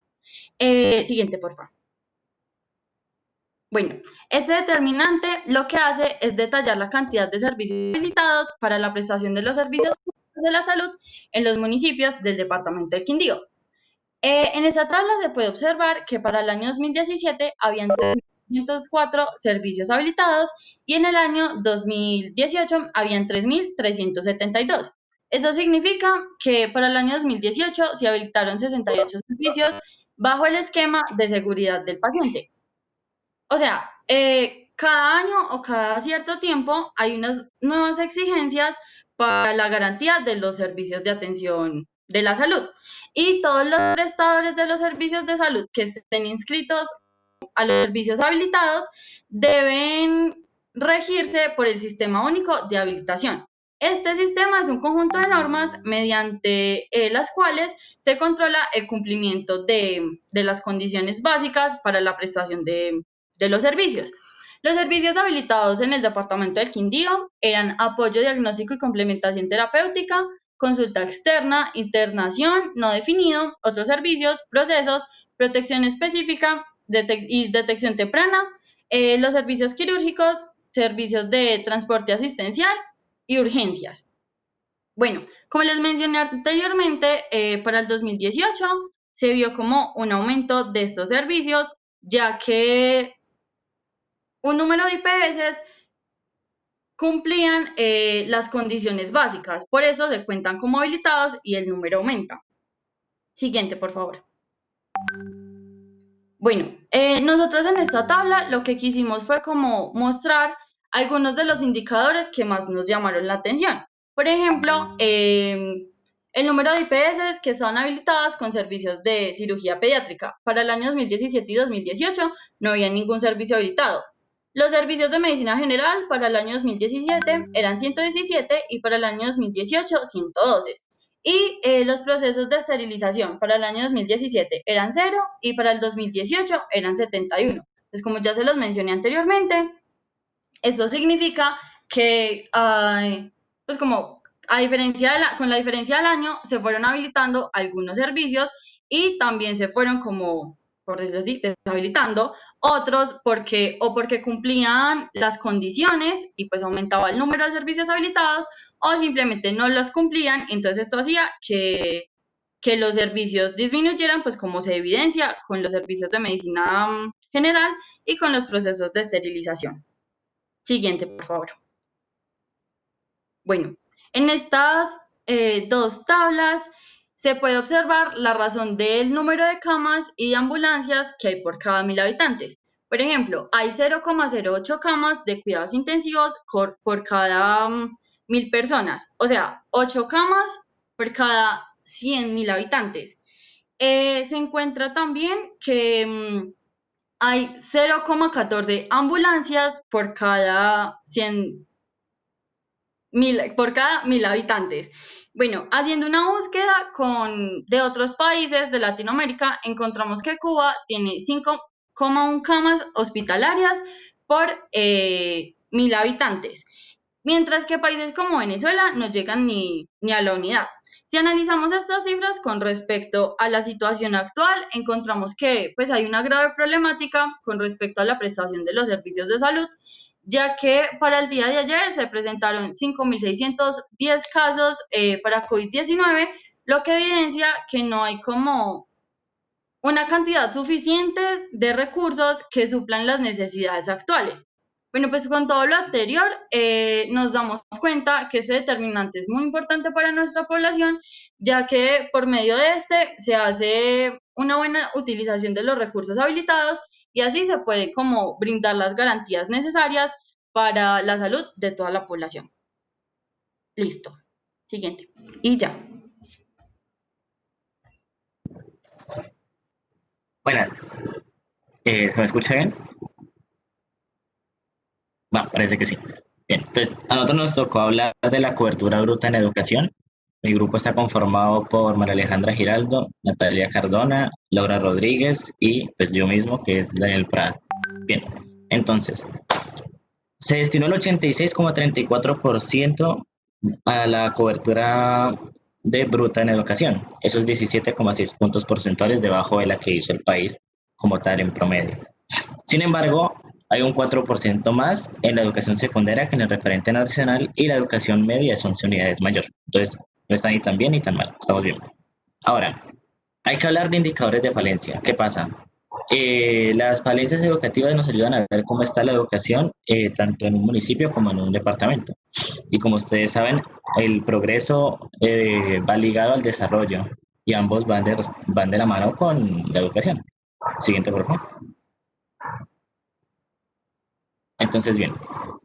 Siguiente, por favor. Bueno, este determinante lo que hace es detallar la cantidad de servicios habilitados para la prestación de los servicios de la salud en los municipios del departamento del Quindío. En esta tabla se puede observar que para el año 2017 habían 3.504 servicios habilitados y en el año 2018 habían 3.372. Eso significa que para el año 2018 se habilitaron 68 servicios bajo el esquema de seguridad del paciente. O sea, cada año o cada cierto tiempo hay unas nuevas exigencias para la garantía de los servicios de atención de la salud. Y todos los prestadores de los servicios de salud que estén inscritos a los servicios habilitados deben regirse por el Sistema Único de Habilitación. Este sistema es un conjunto de normas mediante las cuales se controla el cumplimiento de las condiciones básicas para la prestación de los servicios. Los servicios habilitados en el departamento del Quindío eran apoyo diagnóstico y complementación terapéutica, consulta externa, internación no definido, otros servicios, procesos, protección específica y detección temprana, los servicios quirúrgicos, servicios de transporte asistencial y urgencias. Bueno, como les mencioné anteriormente, para el 2018 se vio como un aumento de estos servicios, ya que un número de IPS cumplían las condiciones básicas, por eso se cuentan como habilitados y el número aumenta. Siguiente, por favor. Bueno, nosotros en esta tabla lo que quisimos fue como mostrar algunos de los indicadores que más nos llamaron la atención. Por ejemplo, el número de IPS que estaban habilitadas con servicios de cirugía pediátrica. Para el año 2017 y 2018 no había ningún servicio habilitado. Los servicios de medicina general para el año 2017 eran 117 y para el año 2018 112. Y los procesos de esterilización para el año 2017 eran 0 y para el 2018 eran 71. Pues como ya se los mencioné anteriormente, esto significa que, pues como con la diferencia del año, se fueron habilitando algunos servicios y también se fueron como, por decirlo así, deshabilitando otros porque cumplían las condiciones y pues aumentaba el número de servicios habilitados o simplemente no los cumplían. Entonces esto hacía que los servicios disminuyeran, pues como se evidencia con los servicios de medicina general y con los procesos de esterilización. Siguiente, por favor. Bueno, en estas dos tablas se puede observar la razón del número de camas y de ambulancias que hay por cada 1.000 habitantes. Por ejemplo, hay 0,08 camas de cuidados intensivos por cada 1.000 personas, o sea, 8 camas por cada 100.000 habitantes. Se encuentra también que hay 0,14 ambulancias por cada 1.000 habitantes. Bueno, haciendo una búsqueda de otros países de Latinoamérica, encontramos que Cuba tiene 5,1 camas hospitalarias por 1.000 habitantes, mientras que países como Venezuela no llegan ni a la unidad. Si analizamos estas cifras con respecto a la situación actual, encontramos que pues, hay una grave problemática con respecto a la prestación de los servicios de salud, ya que para el día de ayer se presentaron 5.610 casos para COVID-19, lo que evidencia que no hay como una cantidad suficiente de recursos que suplan las necesidades actuales. Bueno, pues con todo lo anterior, nos damos cuenta que este determinante es muy importante para nuestra población, ya que por medio de este se hace una buena utilización de los recursos habilitados y así se puede como brindar las garantías necesarias para la salud de toda la población. Listo. Siguiente. Y ya. Buenas. ¿Se me escucha bien? Va, parece que sí. Bien, entonces a nosotros nos tocó hablar de la cobertura bruta en educación. Mi grupo está conformado por María Alejandra Giraldo, Natalia Cardona, Laura Rodríguez y pues yo mismo, que es Daniel Prada. Bien, entonces, se destinó el 86,34% a la cobertura de bruta en educación. Eso es 17,6 puntos porcentuales debajo de la que hizo el país como tal en promedio. Sin embargo, hay un 4% más en la educación secundaria que en el referente nacional y la educación media es 11 unidades mayor. Entonces, no está ni tan bien ni tan mal, estamos bien. Ahora, hay que hablar de indicadores de falencia. ¿Qué pasa? Las falencias educativas nos ayudan a ver cómo está la educación tanto en un municipio como en un departamento. Y como ustedes saben, el progreso va ligado al desarrollo y ambos van de la mano con la educación. Siguiente, por favor. Entonces, bien,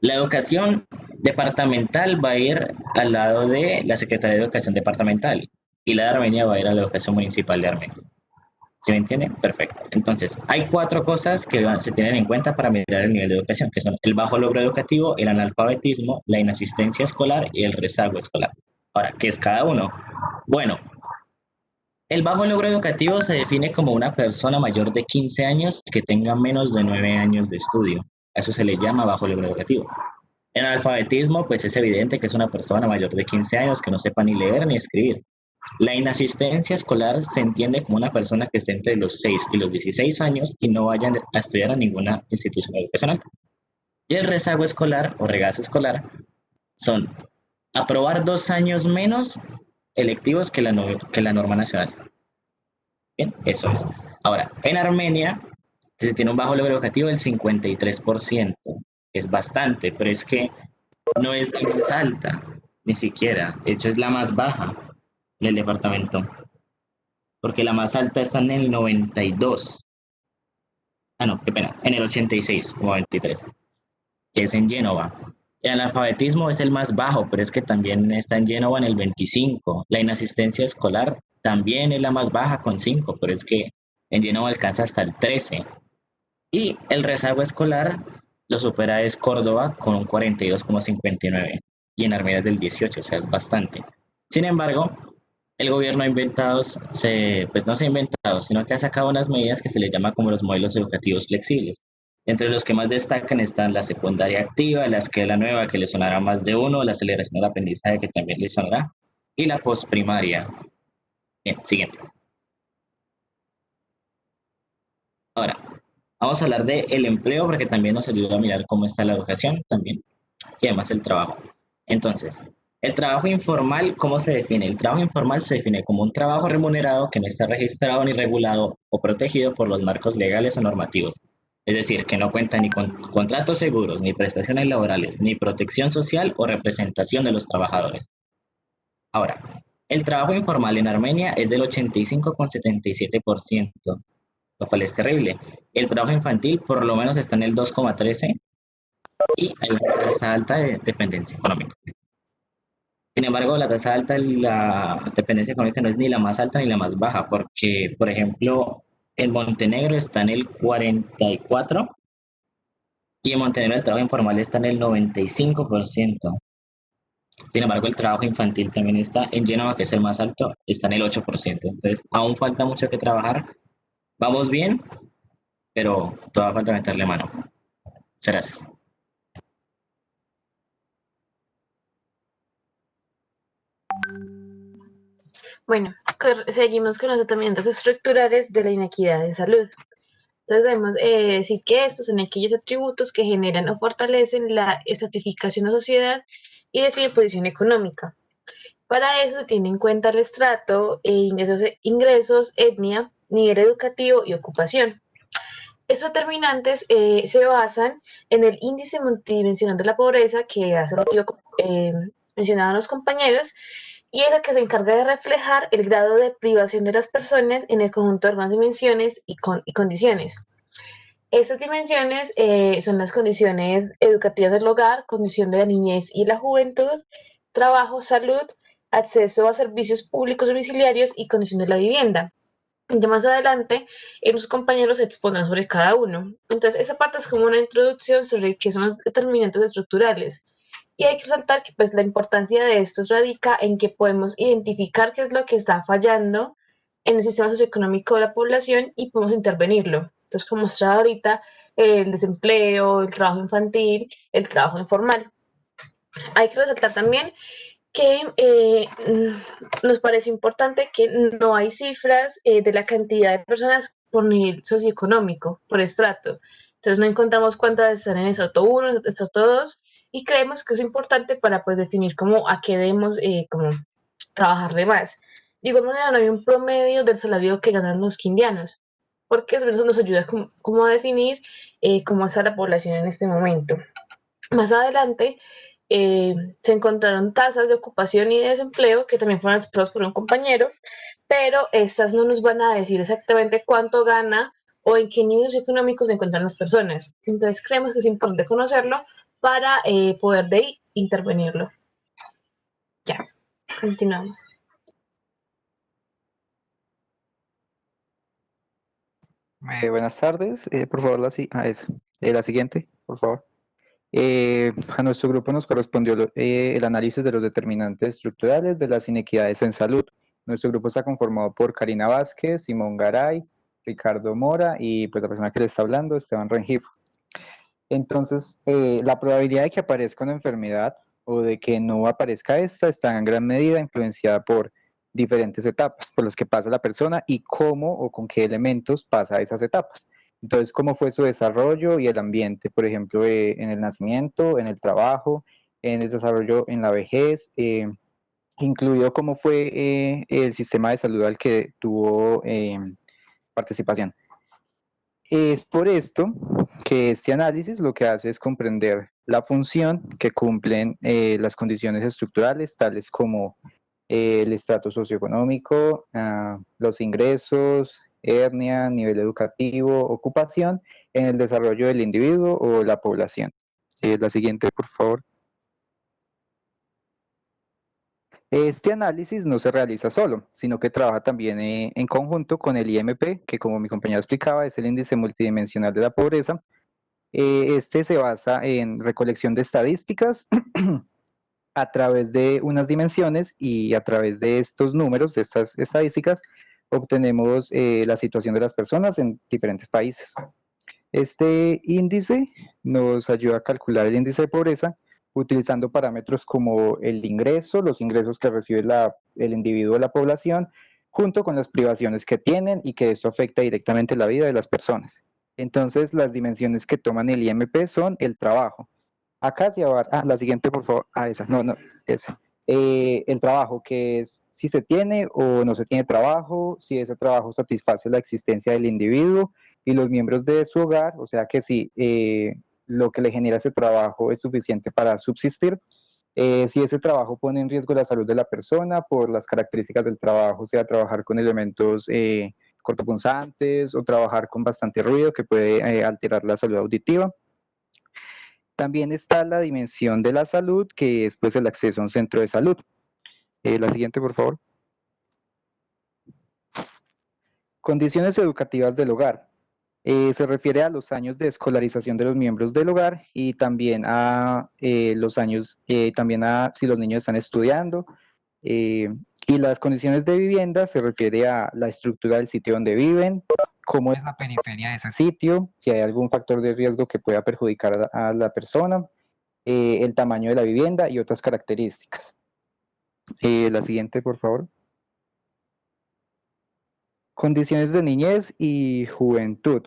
la educación departamental va a ir al lado de la Secretaría de Educación Departamental y la de Armenia va a ir a la Educación Municipal de Armenia. ¿Sí me entienden? Perfecto. Entonces, hay 4 cosas que se tienen en cuenta para medir el nivel de educación, que son el bajo logro educativo, el analfabetismo, la inasistencia escolar y el rezago escolar. Ahora, ¿qué es cada uno? Bueno, el bajo logro educativo se define como una persona mayor de 15 años que tenga menos de 9 años de estudio. A eso se le llama bajo logro educativo. El analfabetismo, pues es evidente que es una persona mayor de 15 años que no sepa ni leer ni escribir. La inasistencia escolar se entiende como una persona que esté entre los 6 y los 16 años y no vaya a estudiar a ninguna institución educacional. Y el rezago escolar o regazo escolar son aprobar 2 años menos electivos que la norma nacional. Bien, eso es. Ahora, en Armenia se tiene un bajo logro educativo del 53%. Es bastante, pero es que no es la más alta, ni siquiera. De hecho, es la más baja del departamento. Porque la más alta está en el 92. Ah, no, qué pena. En el 86, como 23. Que es en Génova. El analfabetismo es el más bajo, pero es que también está en Génova en el 25. La inasistencia escolar también es la más baja con 5, pero es que en Génova alcanza hasta el 13. Y el rezago escolar lo supera es Córdoba con un 42,59 y en Armenia es del 18, o sea, es bastante. Sin embargo, el gobierno ha inventado, pues no se ha inventado, sino que ha sacado unas medidas que se les llama como los modelos educativos flexibles. Entre los que más destacan están la secundaria activa, la escuela nueva que le sonará más de uno, la aceleración del aprendizaje que también le sonará, y la postprimaria. Bien, siguiente. Ahora, vamos a hablar del empleo porque también nos ayuda a mirar cómo está la educación también y además el trabajo. Entonces, el trabajo informal, ¿cómo se define? El trabajo informal se define como un trabajo remunerado que no está registrado ni regulado o protegido por los marcos legales o normativos. Es decir, que no cuenta ni con contratos seguros, ni prestaciones laborales, ni protección social o representación de los trabajadores. Ahora, el trabajo informal en Armenia es del 85,77%. Lo cual es terrible. El trabajo infantil por lo menos está en el 2,13 y hay una tasa alta de dependencia económica. Sin embargo, la tasa alta de la dependencia económica no es ni la más alta ni la más baja, porque, por ejemplo, en Montenegro está en el 44 y en Montenegro el trabajo informal está en el 95%. Sin embargo, el trabajo infantil también está en Génova, que es el más alto, está en el 8%. Entonces, aún falta mucho que trabajar. Vamos bien, pero todavía falta meterle mano. Muchas gracias. Bueno, seguimos con los tratamientos estructurales de la inequidad en salud. Entonces debemos decir que estos son aquellos atributos que generan o fortalecen la estratificación de la sociedad y definen posición económica. Para eso se tiene en cuenta el estrato, ingresos, etnia, nivel educativo y ocupación. Estos determinantes se basan en el índice multidimensional de la pobreza que hace motivo mencionaban los compañeros y es el que se encarga de reflejar el grado de privación de las personas en el conjunto de algunas dimensiones y condiciones. Estas dimensiones son las condiciones educativas del hogar, condición de la niñez y la juventud, trabajo, salud, acceso a servicios públicos domiciliarios y condición de la vivienda. Ya más adelante, los compañeros se expongan sobre cada uno. Entonces, esa parte es como una introducción sobre qué son los determinantes estructurales. Y hay que resaltar que pues, la importancia de estos radica en que podemos identificar qué es lo que está fallando en el sistema socioeconómico de la población y podemos intervenirlo. Entonces, como mostraba ahorita, el desempleo, el trabajo infantil, el trabajo informal. Hay que resaltar también que nos parece importante que no hay cifras de la cantidad de personas por nivel socioeconómico, por estrato. Entonces no encontramos cuántas están en estrato 1, estrato 2, y creemos que es importante para pues definir cómo a qué debemos como trabajarle más. De igual manera, no hay un promedio del salario que ganan los quindianos, porque eso nos ayuda como a definir cómo está la población en este momento. Más adelante, se encontraron tasas de ocupación y de desempleo que también fueron expresadas por un compañero, pero estas no nos van a decir exactamente cuánto gana o en qué niveles económicos se encuentran las personas. Entonces creemos que es importante conocerlo para poder de ahí intervenirlo. Ya, continuamos. Buenas tardes, por favor, la siguiente, por favor. A nuestro grupo nos correspondió el análisis de los determinantes estructurales de las inequidades en salud. Nuestro grupo está conformado por Karina Vázquez, Simón Garay, Ricardo Mora y pues la persona que le está hablando, Esteban Rengifo. Entonces, la probabilidad de que aparezca una enfermedad o de que no aparezca esta está en gran medida influenciada por diferentes etapas por las que pasa la persona y cómo o con qué elementos pasa esas etapas. Entonces, cómo fue su desarrollo y el ambiente, por ejemplo, en el nacimiento, en el trabajo, en el desarrollo en la vejez, incluido cómo fue el sistema de salud al que tuvo participación. Es por esto que este análisis lo que hace es comprender la función que cumplen las condiciones estructurales, tales como el estrato socioeconómico, los ingresos, etnia, nivel educativo, ocupación, en el desarrollo del individuo o la población. La siguiente, por favor. Este análisis no se realiza solo, sino que trabaja también en conjunto con el IMP, que como mi compañero explicaba, es el índice multidimensional de la pobreza. Este se basa en recolección de estadísticas a través de unas dimensiones y a través de estos números, de estas estadísticas, obtenemos la situación de las personas en diferentes países. Este índice nos ayuda a calcular el índice de pobreza utilizando parámetros como el ingreso, los ingresos que recibe el individuo de la población, junto con las privaciones que tienen y que esto afecta directamente la vida de las personas. Entonces, las dimensiones que toman el IMP son el trabajo. Acá se va, la siguiente, por favor. Esa, esa. El trabajo, que es si se tiene o no se tiene trabajo, si ese trabajo satisface la existencia del individuo y los miembros de su hogar, o sea que si lo que le genera ese trabajo es suficiente para subsistir, si ese trabajo pone en riesgo la salud de la persona por las características del trabajo, sea trabajar con elementos cortopunzantes o trabajar con bastante ruido que puede alterar la salud auditiva. También está la dimensión de la salud, que es pues el acceso a un centro de salud. La siguiente, por favor. Condiciones educativas del hogar. Se refiere a los años de escolarización de los miembros del hogar y también a los años, también a si los niños están estudiando. Y las condiciones de vivienda se refiere a la estructura del sitio donde viven, cómo es la periferia de ese sitio, si hay algún factor de riesgo que pueda perjudicar a la persona, el tamaño de la vivienda y otras características. La siguiente, por favor. Condiciones de niñez y juventud.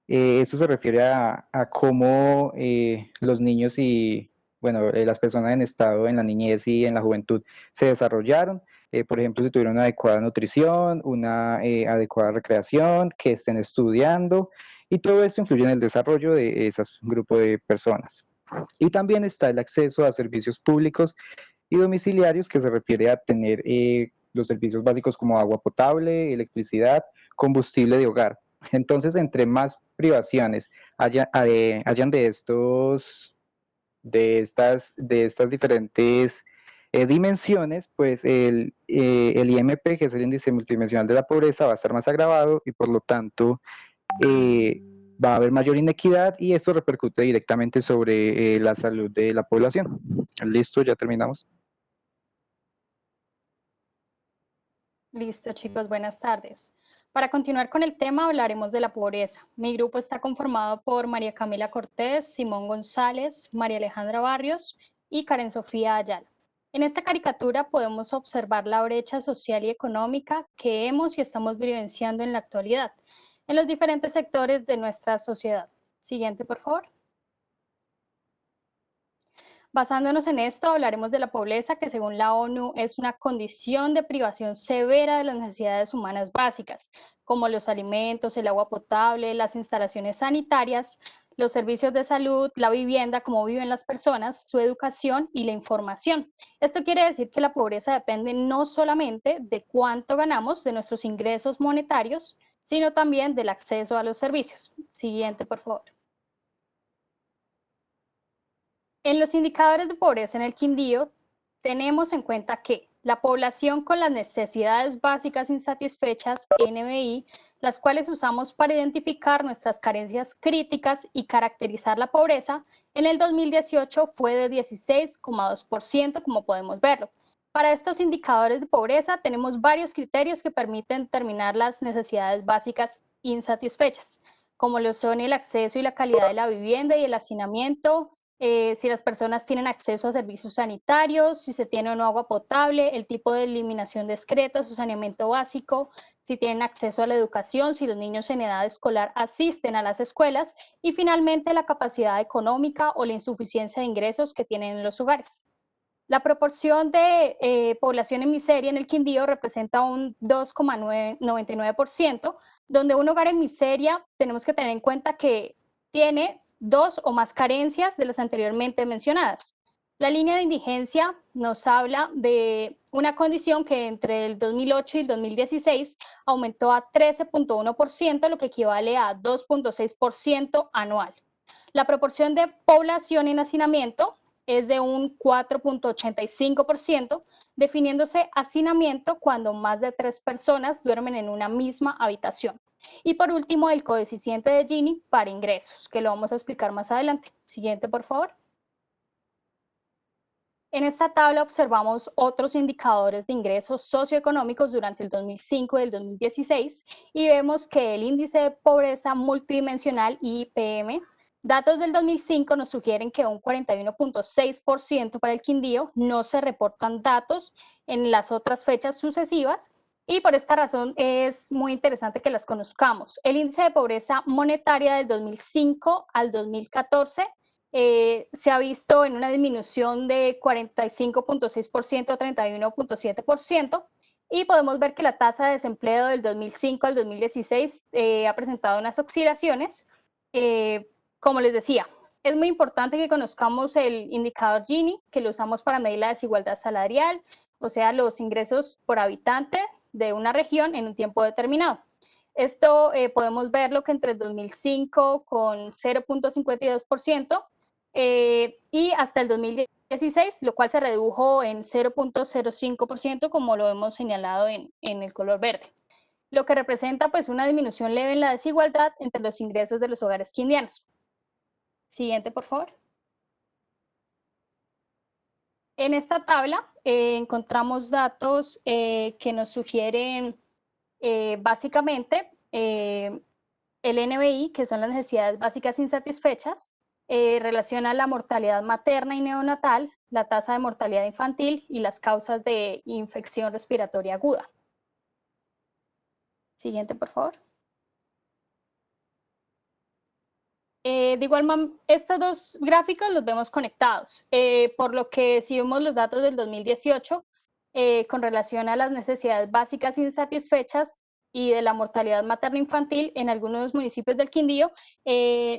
Esto se refiere a cómo los niños y, bueno, las personas en estado en la niñez y en la juventud se desarrollaron. Por ejemplo, si tuvieron una adecuada nutrición, una adecuada recreación, que estén estudiando, y todo esto influye en el desarrollo de ese grupo de personas. Y también está el acceso a servicios públicos y domiciliarios, que se refiere a tener los servicios básicos como agua potable, electricidad, combustible de hogar. Entonces, entre más privaciones hayan de estas diferentes dimensiones, pues el IMP, que es el índice multidimensional de la pobreza, va a estar más agravado y por lo tanto va a haber mayor inequidad y esto repercute directamente sobre la salud de la población. Listo, ya terminamos. Listo, chicos, buenas tardes. Para continuar con el tema, hablaremos de la pobreza. Mi grupo está conformado por María Camila Cortés, Simón González, María Alejandra Barrios y Karen Sofía Ayala. En esta caricatura podemos observar la brecha social y económica que hemos y estamos vivenciando en la actualidad en los diferentes sectores de nuestra sociedad. Siguiente, por favor. Basándonos en esto, hablaremos de la pobreza, que según la ONU es una condición de privación severa de las necesidades humanas básicas, como los alimentos, el agua potable, las instalaciones sanitarias, los servicios de salud, la vivienda, cómo viven las personas, su educación y la información. Esto quiere decir que la pobreza depende no solamente de cuánto ganamos, de nuestros ingresos monetarios, sino también del acceso a los servicios. Siguiente, por favor. En los indicadores de pobreza en el Quindío, tenemos en cuenta que la población con las necesidades básicas insatisfechas, NBI, las cuales usamos para identificar nuestras carencias críticas y caracterizar la pobreza, en el 2018 fue de 16,2%, como podemos verlo. Para estos indicadores de pobreza tenemos varios criterios que permiten determinar las necesidades básicas insatisfechas, como lo son el acceso y la calidad de la vivienda y el hacinamiento, si las personas tienen acceso a servicios sanitarios, si se tiene o no agua potable, el tipo de eliminación discreta, su saneamiento básico, si tienen acceso a la educación, si los niños en edad escolar asisten a las escuelas y finalmente la capacidad económica o la insuficiencia de ingresos que tienen en los hogares. La proporción de población en miseria en el Quindío representa un 2,99%, donde un hogar en miseria tenemos que tener en cuenta que tiene 2 o más carencias de las anteriormente mencionadas. La línea de indigencia nos habla de una condición que entre el 2008 y el 2016 aumentó a 13,1%, lo que equivale a 2,6% anual. La proporción de población en hacinamiento es de un 4,85%, definiéndose hacinamiento cuando más de 3 personas duermen en una misma habitación. Y por último, el coeficiente de Gini para ingresos, que lo vamos a explicar más adelante. Siguiente, por favor. En esta tabla observamos otros indicadores de ingresos socioeconómicos durante el 2005 y el 2016 y vemos que el índice de pobreza multidimensional IPM, datos del 2005 nos sugieren que un 41,6% para el Quindío, no se reportan datos en las otras fechas sucesivas. Y por esta razón es muy interesante que las conozcamos. El índice de pobreza monetaria del 2005 al 2014 se ha visto en una disminución de 45,6% a 31,7%. Y podemos ver que la tasa de desempleo del 2005 al 2016 ha presentado unas oscilaciones. Como les decía, es muy importante que conozcamos el indicador Gini, que lo usamos para medir la desigualdad salarial, o sea, los ingresos por habitante de una región en un tiempo determinado. Esto podemos verlo que entre el 2005 con 0,52% y hasta el 2016, lo cual se redujo en 0,05%, como lo hemos señalado en el color verde, lo que representa pues una disminución leve en la desigualdad entre los ingresos de los hogares quindianos. Siguiente, por favor. En esta tabla encontramos datos que nos sugieren básicamente el NBI, que son las necesidades básicas insatisfechas, relaciona la mortalidad materna y neonatal, la tasa de mortalidad infantil y las causas de infección respiratoria aguda. Siguiente, por favor. De igual manera, estos dos gráficos los vemos conectados, por lo que si vemos los datos del 2018 con relación a las necesidades básicas insatisfechas y de la mortalidad materno-infantil en algunos municipios del Quindío,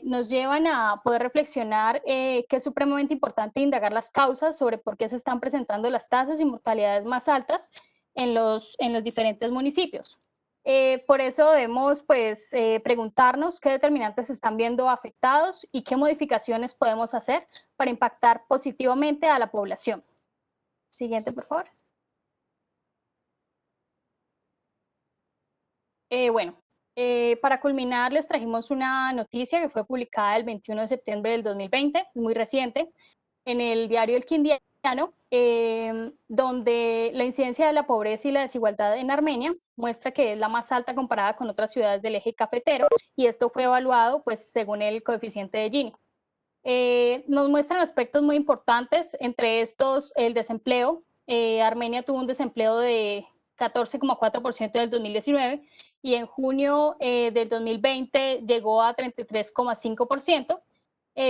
nos llevan a poder reflexionar que es supremamente importante indagar las causas sobre por qué se están presentando las tasas y mortalidades más altas en los diferentes municipios. Por eso debemos pues, preguntarnos qué determinantes se están viendo afectados y qué modificaciones podemos hacer para impactar positivamente a la población. Siguiente, por favor. Para culminar, les trajimos una noticia que fue publicada el 21 de septiembre del 2020, muy reciente, en el diario El Quindiano, donde la incidencia de la pobreza y la desigualdad en Armenia muestra que es la más alta comparada con otras ciudades del eje cafetero, y esto fue evaluado pues, según el coeficiente de Gini. Nos muestran aspectos muy importantes, entre estos el desempleo. Armenia tuvo un desempleo de 14,4% del 2019 y en junio del 2020 llegó a 33,5%,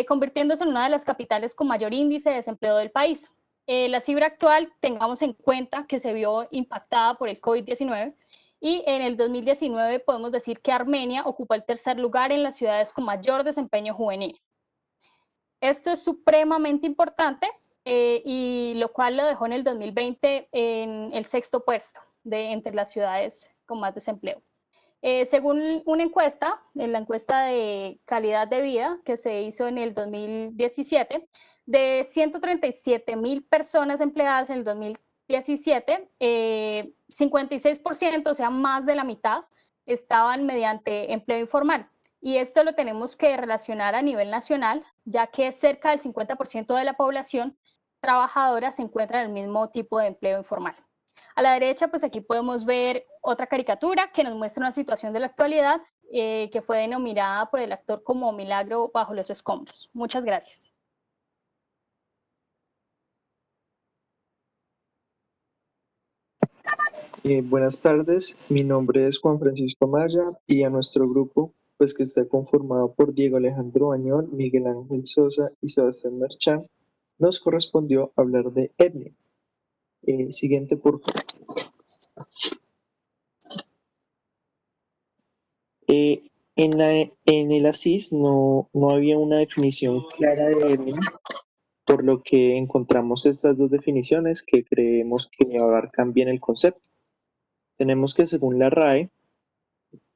convirtiéndose en una de las capitales con mayor índice de desempleo del país. La cifra actual, tengamos en cuenta que se vio impactada por el COVID-19 y en el 2019 podemos decir que Armenia ocupó el tercer lugar en las ciudades con mayor desempeño juvenil. Esto es supremamente importante y lo cual lo dejó en el 2020 en el sexto puesto entre las ciudades con más desempleo. Según una encuesta, en la encuesta de calidad de vida que se hizo en el 2017, de 137,000 personas empleadas en el 2017, 56%, o sea, más de la mitad, estaban mediante empleo informal. Y esto lo tenemos que relacionar a nivel nacional, ya que cerca del 50% de la población trabajadora se encuentra en el mismo tipo de empleo informal. A la derecha, pues aquí podemos ver otra caricatura que nos muestra una situación de la actualidad que fue denominada por el actor como Milagro bajo los escombros. Muchas gracias. Buenas tardes, mi nombre es Juan Francisco Maya y a nuestro grupo, pues que está conformado por Diego Alejandro Bañón, Miguel Ángel Sosa y Sebastián Merchán, nos correspondió hablar de etnia. Siguiente, por favor. En el ACIS no había una definición clara de etnia, por lo que encontramos estas dos definiciones que creemos que abarcan bien el concepto. Tenemos que según la RAE,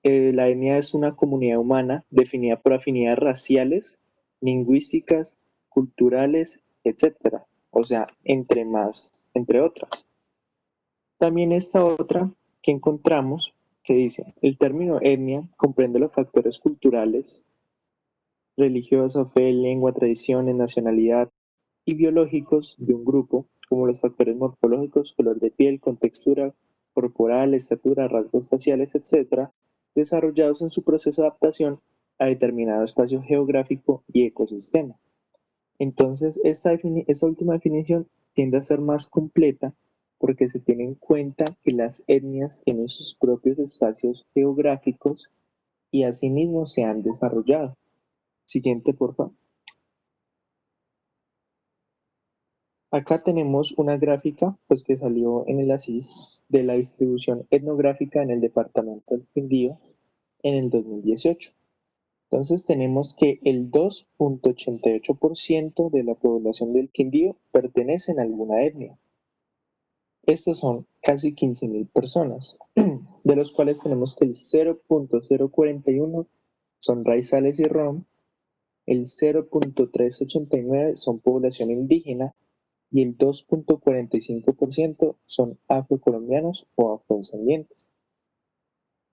la etnia es una comunidad humana definida por afinidades raciales, lingüísticas, culturales, etc. O sea, entre otras. También esta otra que encontramos que dice, el término etnia comprende los factores culturales, religiosos, fe, lengua, tradiciones, nacionalidad y biológicos de un grupo, como los factores morfológicos, color de piel, contextura corporal, estatura, rasgos faciales, etc., desarrollados en su proceso de adaptación a determinado espacio geográfico y ecosistema. Entonces, esta última definición tiende a ser más completa porque se tiene en cuenta que las etnias tienen sus propios espacios geográficos y asimismo se han desarrollado. Siguiente, por favor. Acá tenemos una gráfica pues, que salió en el ACIS de la distribución etnográfica en el departamento del Quindío en el 2018. Entonces tenemos que el 2,88% de la población del Quindío pertenecen a alguna etnia. Estos son casi 15,000 personas, de los cuales tenemos que el 0,041 son raizales y rom, el 0,389 son población indígena y el 2,45% son afrocolombianos o afrodescendientes.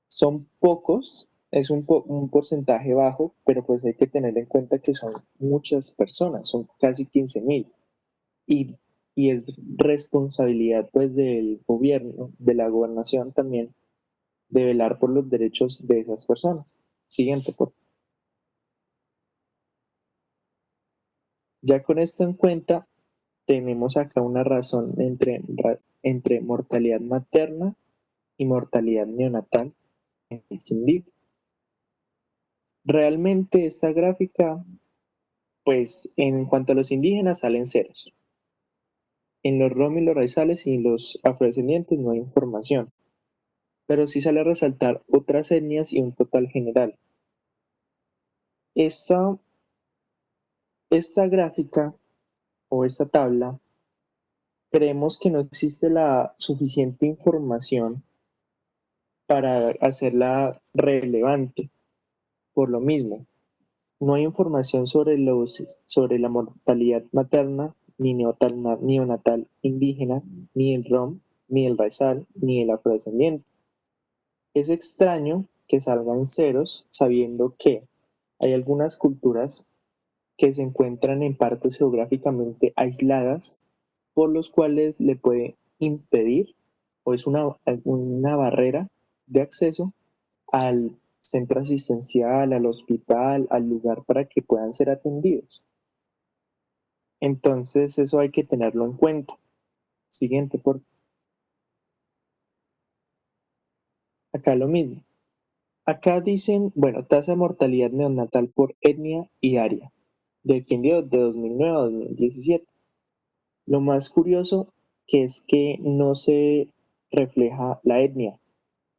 Son pocos, es un porcentaje bajo, pero pues hay que tener en cuenta que son muchas personas, son casi 15,000. Y es responsabilidad pues del gobierno, de la gobernación también, de velar por los derechos de esas personas. Siguiente, por favor. Ya con esto en cuenta, tenemos acá una razón entre mortalidad materna y mortalidad neonatal en el Quindío. Realmente esta gráfica, pues en cuanto a los indígenas salen ceros. En los rom y los raizales y los afrodescendientes no hay información, pero sí sale a resaltar otras etnias y un total general. Esta gráfica o esta tabla, creemos que no existe la suficiente información para hacerla relevante. Por lo mismo, no hay información sobre la mortalidad materna, ni neonatal indígena, ni el rom, ni el raizal, ni el afrodescendiente. Es extraño que salgan ceros sabiendo que hay algunas culturas que se encuentran en partes geográficamente aisladas, por los cuales le puede impedir o es una barrera de acceso al centro asistencial, al hospital, al lugar para que puedan ser atendidos. Entonces eso hay que tenerlo en cuenta. Siguiente, por acá lo mismo. Acá dicen, bueno, tasa de mortalidad neonatal por etnia y área, del Quindío de 2009 a 2017. Lo más curioso que es que no se refleja la etnia,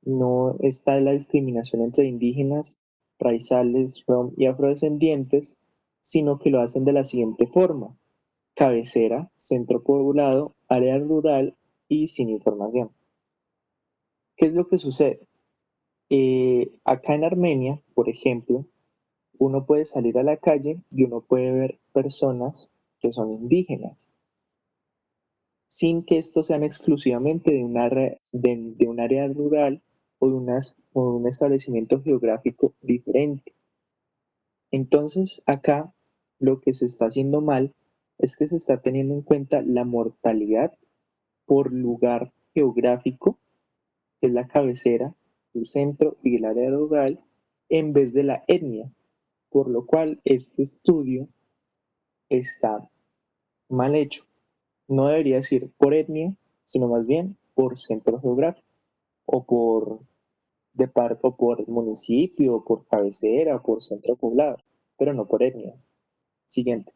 no está la discriminación entre indígenas, raizales, rom y afrodescendientes, sino que lo hacen de la siguiente forma: cabecera, centro poblado, área rural y sin información. ¿Qué es lo que sucede? Acá en Armenia, por ejemplo, uno puede salir a la calle y uno puede ver personas que son indígenas, sin que estos sean exclusivamente de un área rural o de un establecimiento geográfico diferente. Entonces, acá lo que se está haciendo mal es que se está teniendo en cuenta la mortalidad por lugar geográfico, que es la cabecera, el centro y el área rural, en vez de la etnia, por lo cual este estudio está mal hecho. No debería decir por etnia, sino más bien por centro geográfico, o por o por municipio, o por cabecera, o por centro poblado, pero no por etnia. Siguiente.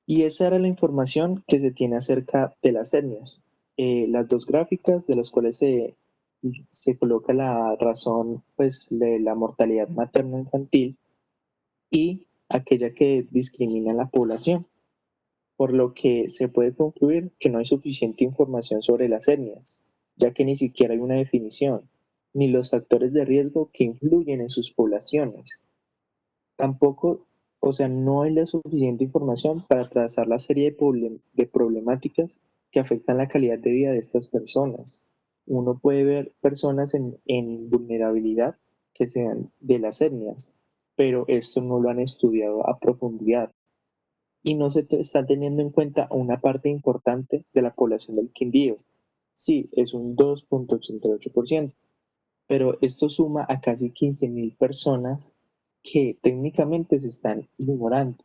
Y esa era la información que se tiene acerca de las etnias. Las dos gráficas de las cuales se coloca la razón, pues, de la mortalidad materno-infantil y aquella que discrimina a la población, por lo que se puede concluir que no hay suficiente información sobre las etnias, ya que ni siquiera hay una definición, ni los factores de riesgo que influyen en sus poblaciones. Tampoco, o sea, no hay la suficiente información para trazar la serie de problemáticas que afectan la calidad de vida de estas personas. Uno puede ver personas en vulnerabilidad que sean de las etnias, pero esto no lo han estudiado a profundidad y no se está teniendo en cuenta una parte importante de la población del Quindío. Sí, es un 2.88%, pero esto suma a casi 15.000 personas que técnicamente se están ignorando,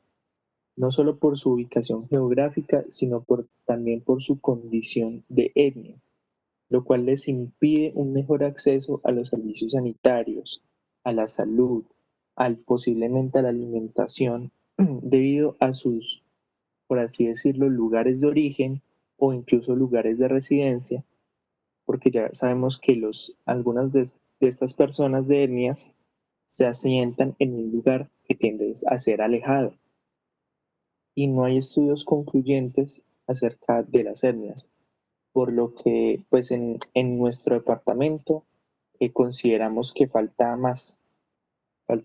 no solo por su ubicación geográfica, sino también por su condición de etnia, lo cual les impide un mejor acceso a los servicios sanitarios, a la salud, posiblemente a la alimentación, debido a sus, por así decirlo, lugares de origen o incluso lugares de residencia, porque ya sabemos que algunas de estas personas de etnias se asientan en un lugar que tiende a ser alejado y no hay estudios concluyentes acerca de las etnias, por lo que pues en nuestro departamento consideramos que falta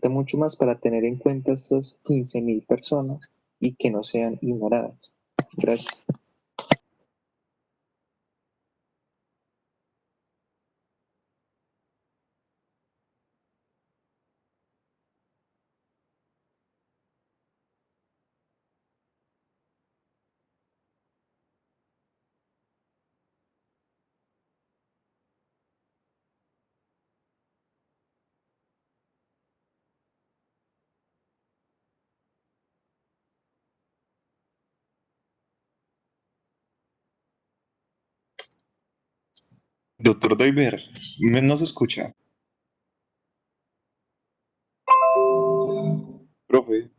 mucho más para tener en cuenta estas 15.000 personas y que no sean ignoradas. Gracias. Doctor Doiber, no se escucha. Profe.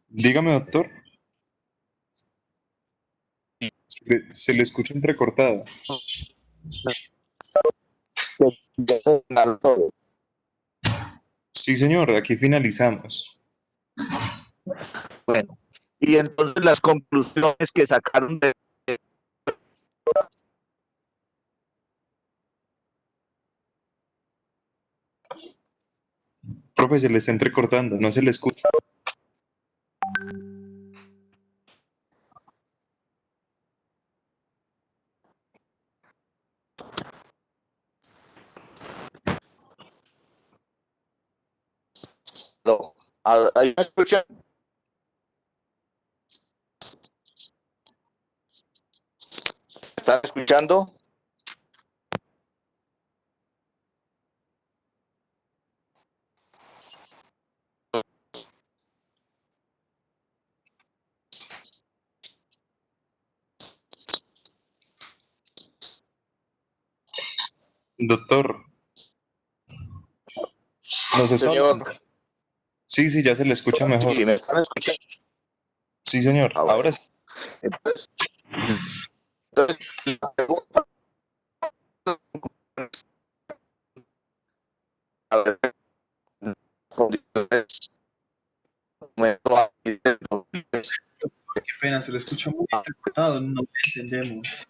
Dígame, doctor. Se le escucha entrecortado. Sí, señor, aquí finalizamos. Bueno, y entonces las conclusiones que sacaron de... Profe, se le está entrecortando, no se le escucha. No, ¿ahí me escuchan? ¿Están escuchando? Doctor, ¿nos está Señor. hablando? Sí, sí, ya se le escucha mejor. Sí, ¿me están escuchando? Sí, señor, Ah, bueno. ahora sí. Entonces, la pregunta... A ver, Qué pena, se lo escucha muy entrecortado, no lo entendemos.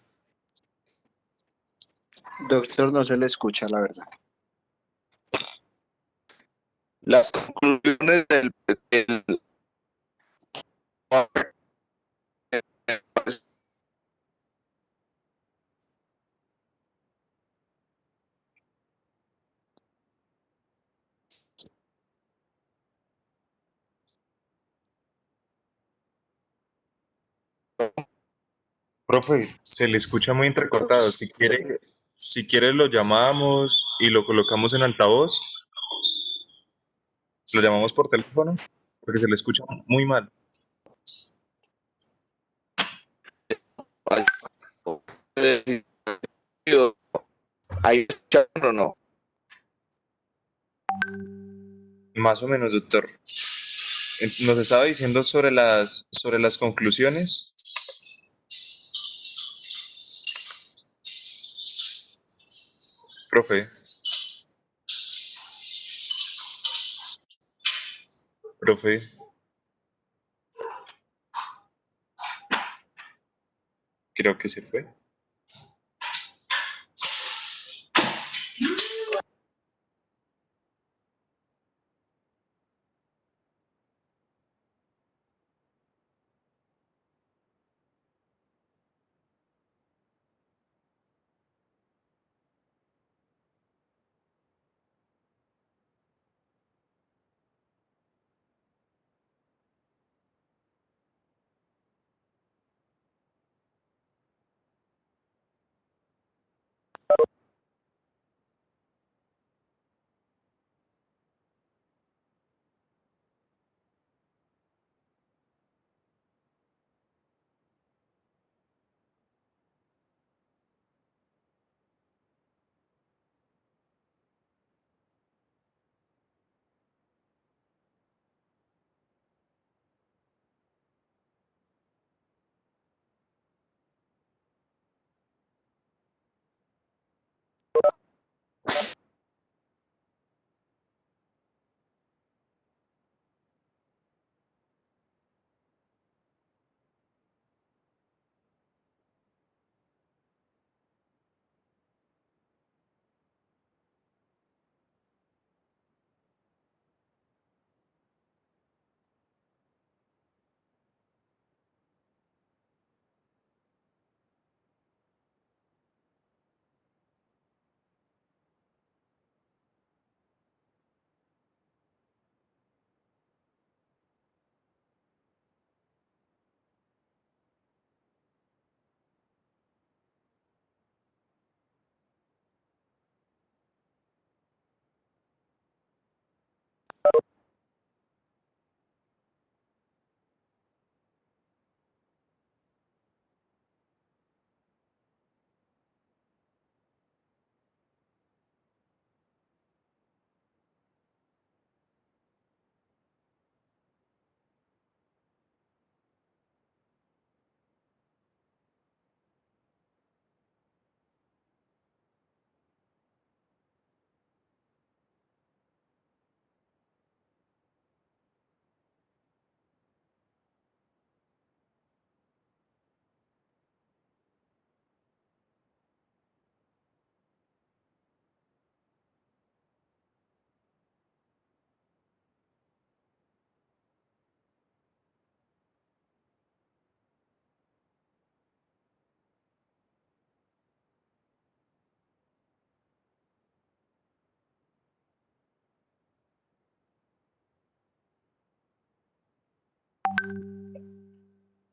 Doctor, no se le escucha, la verdad. las conclusiones del Profe, se le escucha muy entrecortado. Si quiere lo llamamos y lo colocamos en altavoz. Lo llamamos por teléfono porque se le escucha muy mal. ¿Ahí escucharon o no? Más o menos, doctor. Nos estaba diciendo sobre las conclusiones. Profe. Profe. Creo que se fue.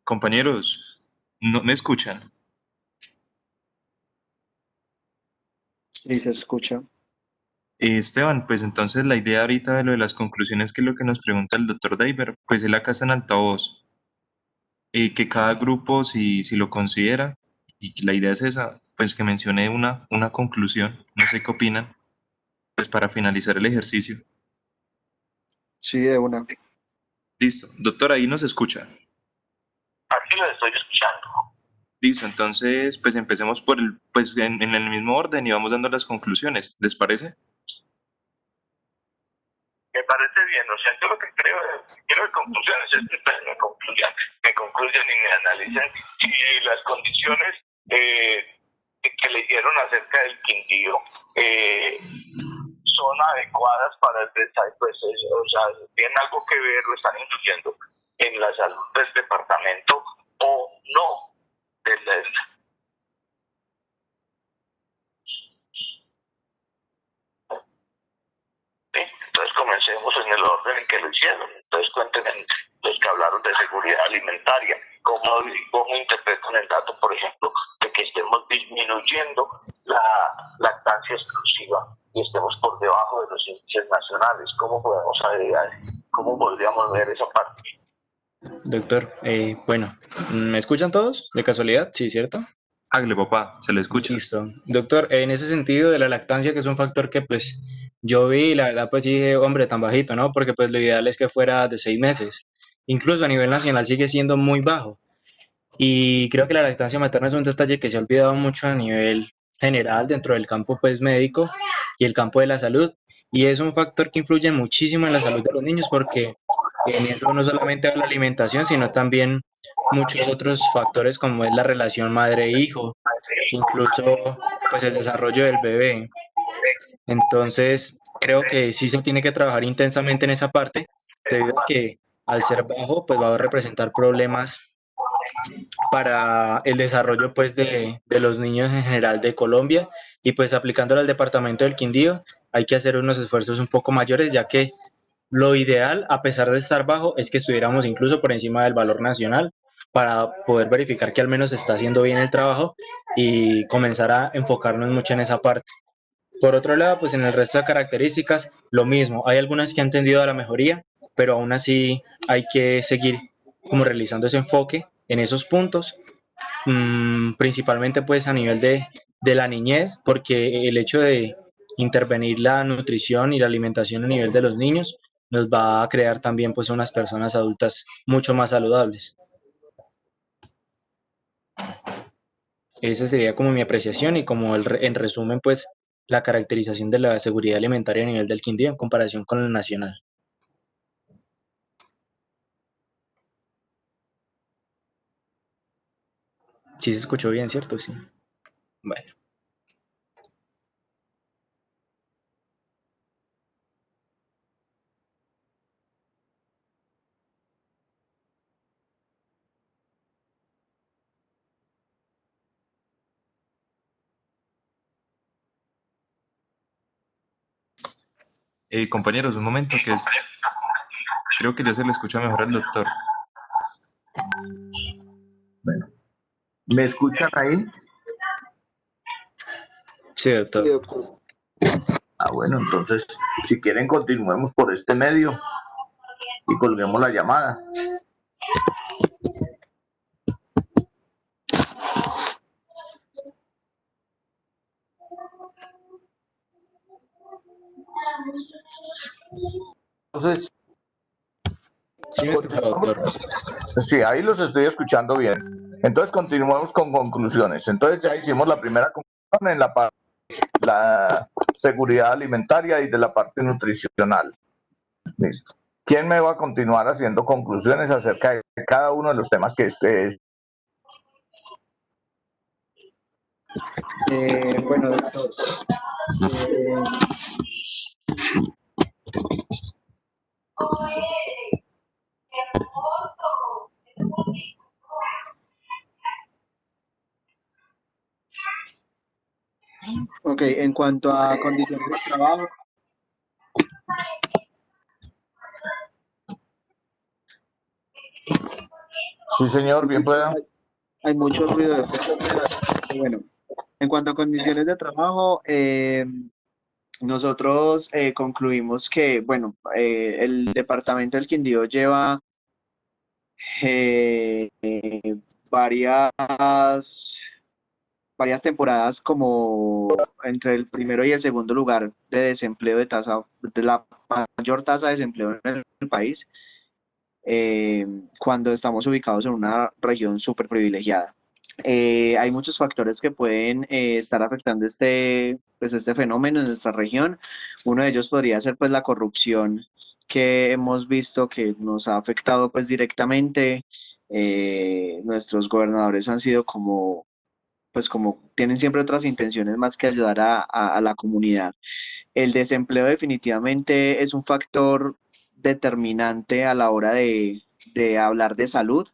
Compañeros, ¿no me escuchan? Sí, se escucha. Esteban, pues entonces la idea ahorita de lo de las conclusiones, que es lo que nos pregunta el doctor Daiber, pues él acá está en altavoz. Que cada grupo, si lo considera, y que la idea es esa, pues que mencione una conclusión, no sé qué opinan, pues para finalizar el ejercicio. Sí, de una. Listo. Doctor, ahí nos escucha. Aquí lo estoy escuchando. Listo, entonces pues empecemos por pues en el mismo orden y vamos dando las conclusiones, ¿les parece? Me parece bien, o sea, yo lo que creo es que las conclusiones es que ustedes me concluyan y me analicen si las condiciones que leyeron acerca del Quindío son adecuadas para el desarrollo, pues, o sea, tienen algo que ver o están influyendo en la salud del departamento o no. Sí, entonces comencemos en el orden en que lo hicieron. Entonces cuéntenme los que hablaron de seguridad alimentaria, cómo interpretan el dato, por ejemplo, de que estemos disminuyendo la lactancia exclusiva y estemos por debajo de los índices nacionales. ¿Cómo podemos agregar? ¿Cómo podríamos ver esa parte? Doctor, bueno, ¿me escuchan todos? ¿De casualidad? Sí, ¿cierto? Hágale, papá, se le escucha. Listo. Doctor, en ese sentido de la lactancia, que es un factor que pues yo vi y la verdad pues dije, hombre, tan bajito, ¿no? Porque pues lo ideal es que fuera de 6 meses. Incluso a nivel nacional sigue siendo muy bajo. Y creo que la lactancia materna es un detalle que se ha olvidado mucho a nivel general dentro del campo pues médico y el campo de la salud. Y es un factor que influye muchísimo en la salud de los niños porque en eso no solamente va la alimentación, sino también muchos otros factores como es la relación madre-hijo, incluso pues el desarrollo del bebé. Entonces, creo que sí se tiene que trabajar intensamente en esa parte, debido a que al ser bajo, pues va a representar problemas para el desarrollo pues de los niños en general de Colombia, y pues aplicándolo al departamento del Quindío hay que hacer unos esfuerzos un poco mayores, ya que lo ideal, a pesar de estar bajo, es que estuviéramos incluso por encima del valor nacional para poder verificar que al menos se está haciendo bien el trabajo y comenzar a enfocarnos mucho en esa parte. Por otro lado, pues en el resto de características, lo mismo. Hay algunas que han tendido a la mejoría, pero aún así hay que seguir como realizando ese enfoque en esos puntos, principalmente pues a nivel de la niñez, porque el hecho de intervenir la nutrición y la alimentación a nivel de los niños nos va a crear también pues unas personas adultas mucho más saludables. Esa sería como mi apreciación y como en resumen pues la caracterización de la seguridad alimentaria a nivel del Quindío en comparación con el nacional. Sí se escuchó bien, ¿cierto? Sí. Bueno. Compañeros, un momento, creo que ya se le escucha mejor al doctor. Bueno, ¿me escuchan ahí? Sí, doctor. Ah, bueno, entonces, si quieren, continuemos por este medio y colguemos la llamada. Entonces, sí, me escucha, doctor. Sí, ahí los estoy escuchando bien. Entonces, continuamos con conclusiones. Entonces, ya hicimos la primera conclusión en la parte de la seguridad alimentaria y de la parte nutricional. Listo. ¿Quién me va a continuar haciendo conclusiones acerca de cada uno de los temas que Bueno, doctor. Ok, en cuanto a condiciones de trabajo, Sí, señor, bien pueda. Hay mucho ruido de fondo. Bueno, en cuanto a condiciones de trabajo, nosotros concluimos que, bueno, el departamento del Quindío lleva eh, varias, varias temporadas como entre el primero y el segundo lugar de desempleo de la mayor tasa de desempleo en el país, cuando estamos ubicados en una región súper privilegiada. Hay muchos factores que pueden estar afectando pues este fenómeno en nuestra región. Uno de ellos podría ser pues la corrupción que hemos visto que nos ha afectado pues directamente. Nuestros gobernadores han sido como tienen siempre otras intenciones más que ayudar a la comunidad. El desempleo definitivamente es un factor determinante a la hora de hablar de salud.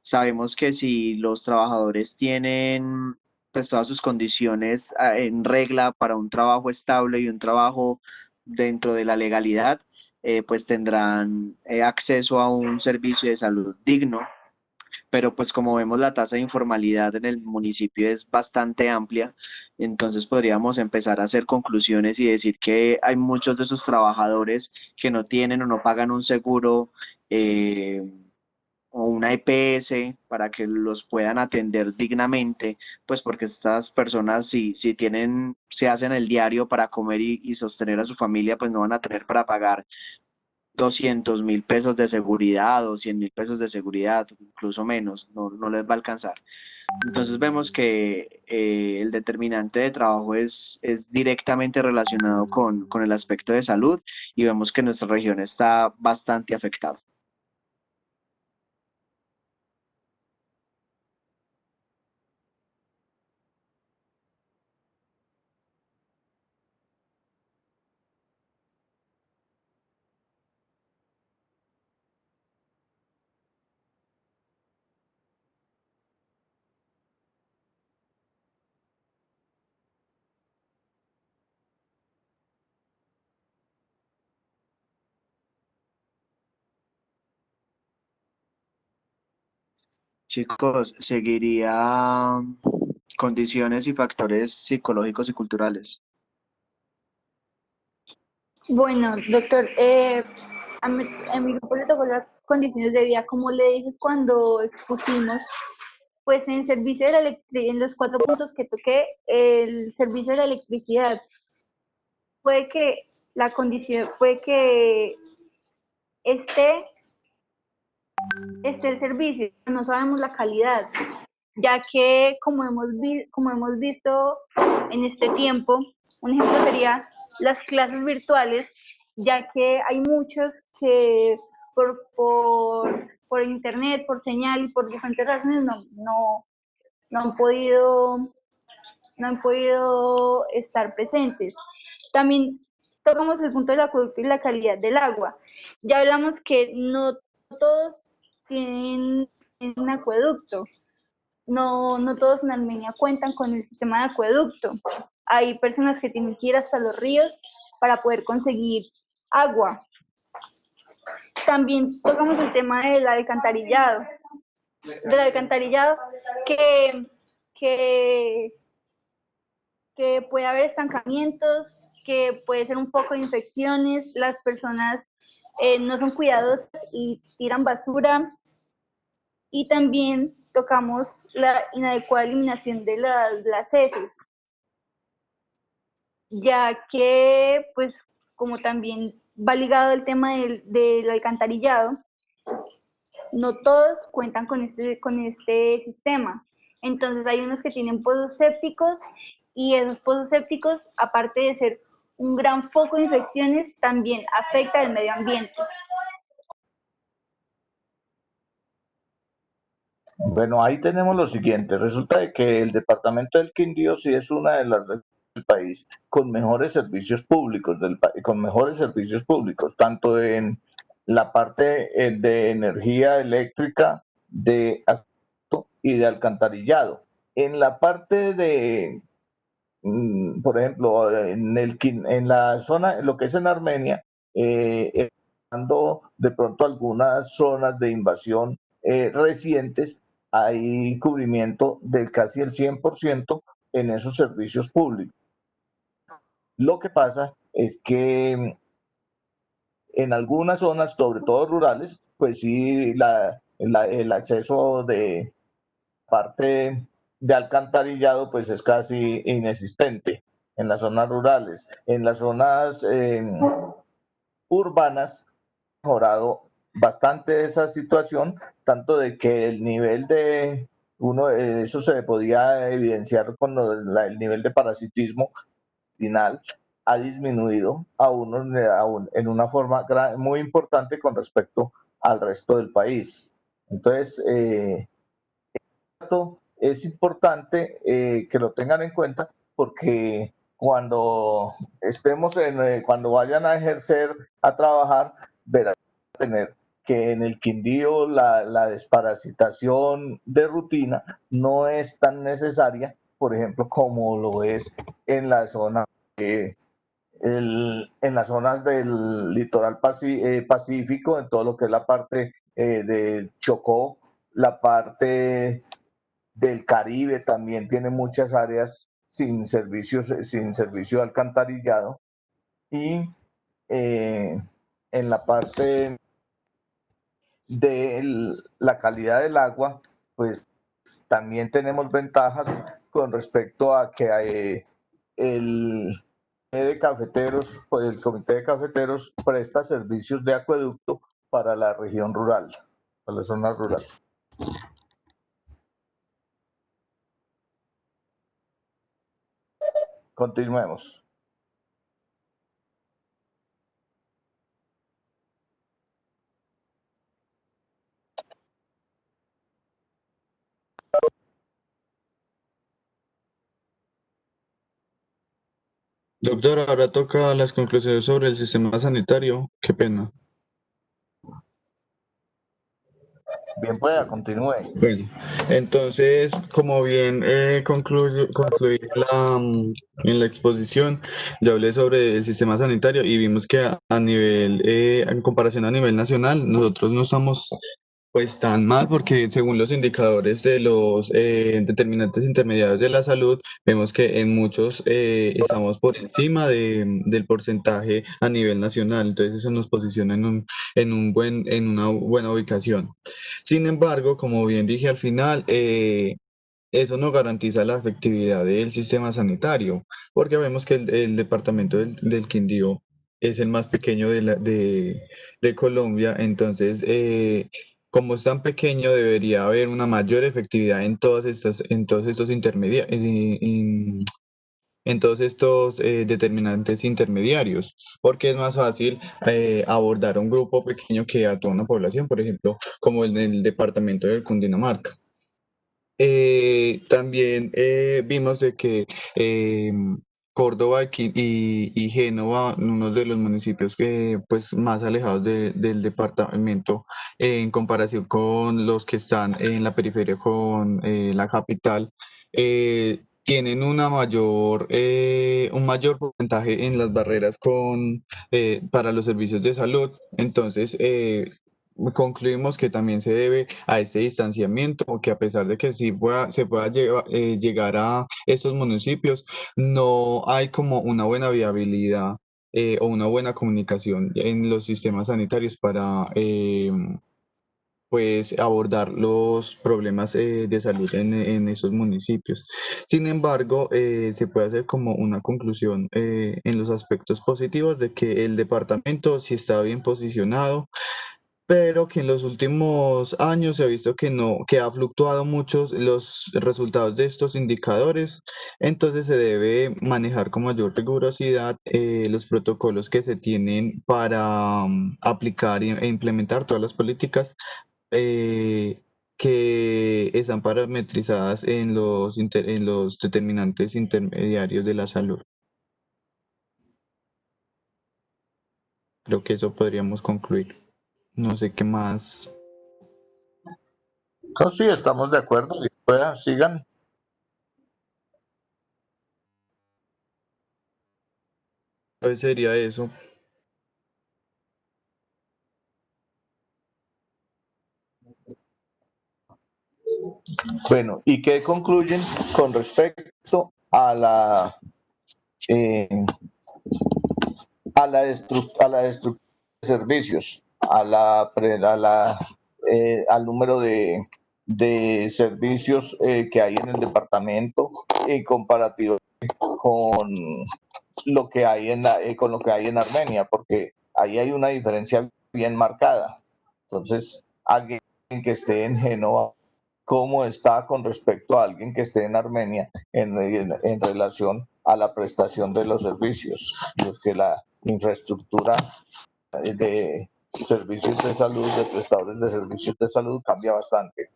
Sabemos que si los trabajadores tienen pues todas sus condiciones en regla para un trabajo estable y un trabajo dentro de la legalidad, pues tendrán acceso a un servicio de salud digno. Pero pues como vemos la tasa de informalidad en el municipio es bastante amplia, entonces podríamos empezar a hacer conclusiones y decir que hay muchos de esos trabajadores que no tienen o no pagan un seguro o una EPS para que los puedan atender dignamente, pues porque estas personas si tienen, se hacen el diario para comer y sostener a su familia, pues no van a tener para pagar 200.000 pesos de seguridad o 100.000 pesos de seguridad, incluso menos, no les va a alcanzar. Entonces vemos que el determinante de trabajo es directamente relacionado con el aspecto de salud y vemos que nuestra región está bastante afectada. Chicos, seguiría condiciones y factores psicológicos y culturales. Bueno, doctor, a mi grupo le tocó las condiciones de vida, como le dije cuando expusimos, pues en servicio de en los 4 puntos que toqué, el servicio de la electricidad, puede que la condición, puede que esté el servicio, no sabemos la calidad, ya que como hemos visto en este tiempo, un ejemplo sería las clases virtuales, ya que hay muchos que por internet, por señal y por diferentes razones no han podido estar presentes. También tocamos el punto del acueducto y la calidad del agua. Ya hablamos que no todos tienen un acueducto, no todos en Armenia cuentan con el sistema de acueducto. Hay personas que tienen que ir hasta los ríos para poder conseguir agua. También tocamos el tema del alcantarillado, que puede haber estancamientos, que puede ser un foco de infecciones, las personas no son cuidadosas y tiran basura. Y también tocamos la inadecuada eliminación de las heces, ya que, pues, como también va ligado el tema del alcantarillado, no todos cuentan con este sistema. Entonces hay unos que tienen pozos sépticos y esos pozos sépticos, aparte de ser un gran foco de infecciones, también afecta al medio ambiente. Bueno, ahí tenemos lo siguiente. Resulta de que el departamento del Quindío sí es una de las regiones del país con mejores servicios públicos tanto en la parte de energía eléctrica, de acueducto y de alcantarillado. En la parte de, por ejemplo, en la zona, lo que es en Armenia, de pronto algunas zonas de invasión recientes hay cubrimiento de casi el 100% en esos servicios públicos. Lo que pasa es que en algunas zonas, sobre todo rurales, pues sí, el acceso de parte de alcantarillado pues es casi inexistente en las zonas rurales. En las zonas urbanas ha mejorado bastante esa situación, tanto de que el nivel de eso se podía evidenciar con el nivel de parasitismo intestinal ha disminuido en una forma muy importante con respecto al resto del país. Entonces, es importante que lo tengan en cuenta porque cuando cuando vayan a ejercer, a trabajar, verán tener que en el Quindío la desparasitación de rutina no es tan necesaria, por ejemplo, como lo es en la zona en las zonas del litoral pacífico, en todo lo que es la parte de Chocó, la parte del Caribe también tiene muchas áreas sin servicio de alcantarillado, y en la parte de la calidad del agua, pues también tenemos ventajas con respecto a que el Comité de Cafeteros presta servicios de acueducto para la región rural, para la zona rural. Continuemos. Doctor, ahora toca las conclusiones sobre el sistema sanitario. Qué pena. Bien, pueda, continúe. Bueno, entonces, como bien concluí en la exposición, yo hablé sobre el sistema sanitario y vimos que a nivel, en comparación a nivel nacional, nosotros no estamos pues tan mal porque según los indicadores de los determinantes intermediarios de la salud, vemos que en muchos estamos por encima del porcentaje a nivel nacional, entonces eso nos posiciona en una buena ubicación. Sin embargo, como bien dije al final, eso no garantiza la efectividad del sistema sanitario, porque vemos que el departamento del Quindío es el más pequeño de Colombia, entonces, como es tan pequeño, debería haber una mayor efectividad en todos estos en todos estos determinantes intermediarios, porque es más fácil abordar a un grupo pequeño que a toda una población, por ejemplo, como en el departamento del Cundinamarca. También vimos de que Córdoba y Génova, uno de los municipios que, pues, más alejados del departamento en comparación con los que están en la periferia con la capital, tienen un mayor porcentaje en las barreras para los servicios de salud. Entonces, concluimos que también se debe a este distanciamiento, o que a pesar de que se pueda llegar a estos municipios, no hay como una buena viabilidad o una buena comunicación en los sistemas sanitarios para pues abordar los problemas de salud en esos municipios. Sin embargo, se puede hacer como una conclusión en los aspectos positivos de que el departamento sí está bien posicionado, pero que en los últimos años se ha visto que ha fluctuado mucho los resultados de estos indicadores, entonces se debe manejar con mayor rigurosidad los protocolos que se tienen para aplicar e implementar todas las políticas que están parametrizadas en en los determinantes intermediarios de la salud. Creo que eso podríamos concluir. No sé qué más. No, sí, estamos de acuerdo. Sigan. Pues sería eso. Bueno, ¿y qué concluyen con respecto a a la destrucción de servicios, al número de servicios que hay en el departamento en comparativa con lo que hay con lo que hay en Armenia, porque ahí hay una diferencia bien marcada. Entonces, alguien que esté en Génova, ¿cómo está con respecto a alguien que esté en Armenia en relación a la prestación de los servicios? Los que la infraestructura de servicios de salud, de prestadores de servicios de salud, cambia bastante.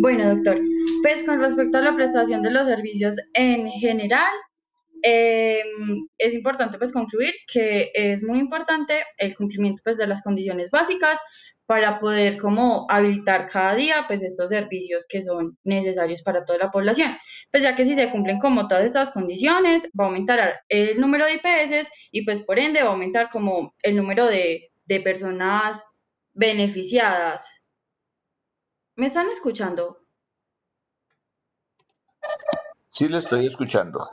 Bueno, doctor, pues con respecto a la prestación de los servicios en general, es importante pues concluir que es muy importante el cumplimiento pues de las condiciones básicas para poder como habilitar cada día pues estos servicios que son necesarios para toda la población. Pues ya que si se cumplen como todas estas condiciones, va a aumentar el número de IPS y pues por ende va a aumentar como el número de personas beneficiadas. ¿Me están escuchando? Sí, le estoy escuchando.